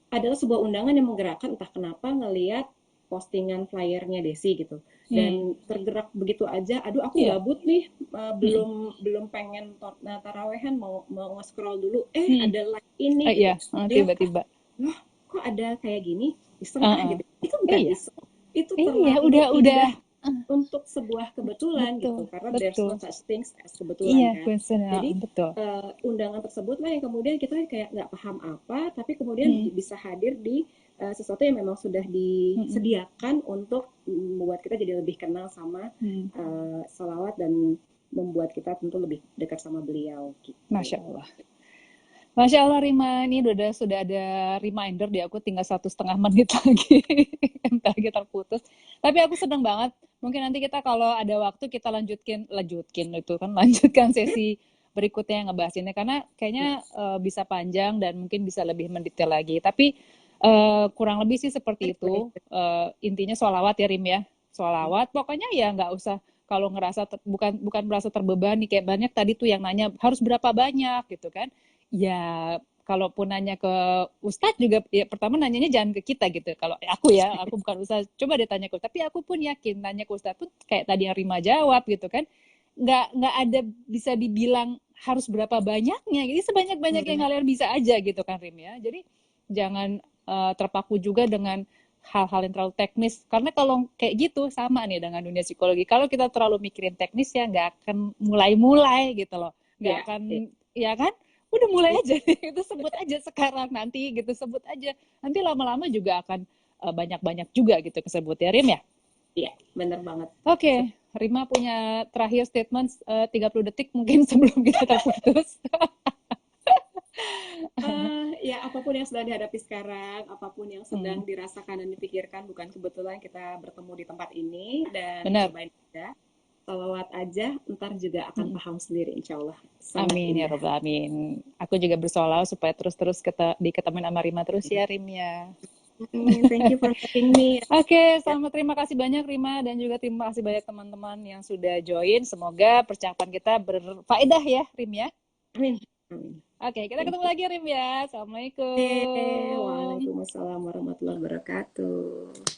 adalah sebuah undangan yang menggerakkan entah kenapa ngelihat postingan flyernya Desi gitu Hmm. dan tergerak begitu aja aduh aku Iya. gabut nih Hmm. belum belum pengen tarawehan mau mau nge-scroll dulu Hmm. ada live ini Iya, gitu lihat tiba-tiba. loh kok ada kayak gini iseng Ah, ah ah. gitu itu bukan Iya. iseng itu Iya, terlalu udah. indah untuk sebuah kebetulan Betul, gitu karena there's no betul. such things as Iya, kebetulan kan coincidence, jadi betul. undangan tersebut lah yang kemudian kita kayak nggak paham apa tapi kemudian Hmm. bisa hadir di sesuatu yang memang sudah Hmm. disediakan untuk membuat kita jadi lebih kenal sama Hmm. salawat dan membuat kita tentu lebih dekat sama beliau Masya gitu. Allah. Masya Allah, Rima, ini sudah ada reminder di aku, tinggal 1,5 menit lagi. Entar kita putus. Tapi aku seneng banget. Mungkin nanti kita kalau ada waktu kita lanjutkin itu kan, lanjutkan sesi berikutnya yang ngebahas ini. Karena kayaknya Ya, bisa panjang dan mungkin bisa lebih mendetail lagi. Tapi kurang lebih sih seperti anyway. itu. Intinya sholawat ya, Rim ya. Sholawat, pokoknya ya nggak usah kalau ngerasa bukan merasa terbebani kayak banyak tadi tuh yang nanya harus berapa banyak gitu kan. Ya, kalaupun nanya ke Ustadz juga, ya pertama nanyanya jangan ke kita gitu. Kalau aku ya, aku bukan Ustadz, coba dia tanya ke Ustadz. Tapi aku pun yakin, nanya ke Ustadz pun kayak tadi yang Rima jawab gitu kan. Nggak ada bisa dibilang harus berapa banyaknya. Jadi sebanyak-banyak yang Hmm. kalian bisa aja gitu kan Rim ya. Jadi jangan terpaku juga dengan hal-hal yang terlalu teknis. Karena kalau kayak gitu sama nih dengan dunia psikologi. Kalau kita terlalu mikirin teknis ya nggak akan mulai-mulai gitu loh. Nggak Ya, akan, ya, ya kan? Udah mulai ya, aja itu sebut aja sekarang nanti gitu sebut aja nanti lama-lama juga akan banyak-banyak juga gitu kesebut ya Rim ya. ya, bener banget. Oke, Rima punya terakhir statement 30 detik mungkin sebelum kita terputus. Ya apapun yang sedang dihadapi sekarang, apapun yang sedang Hmm, dirasakan dan dipikirkan, bukan kebetulan kita bertemu di tempat ini dan benar. cobain aja, salawat aja, ntar juga akan Hmm. paham sendiri, insya Allah. Sangat Amin ya indah. robbal alamin. Aku juga bersoal supaya terus-terus diketemuin sama Rima terus ya Rim ya. Thank you for having me. Oke, selamat terima kasih banyak Rima dan juga terima kasih banyak teman-teman yang sudah join. Semoga percakapan kita berfaedah ya Rim ya. Amin. Amin. Oke, kita Thank ketemu you. lagi Rim ya. Assalamualaikum. Waalaikumsalam warahmatullahi wabarakatuh.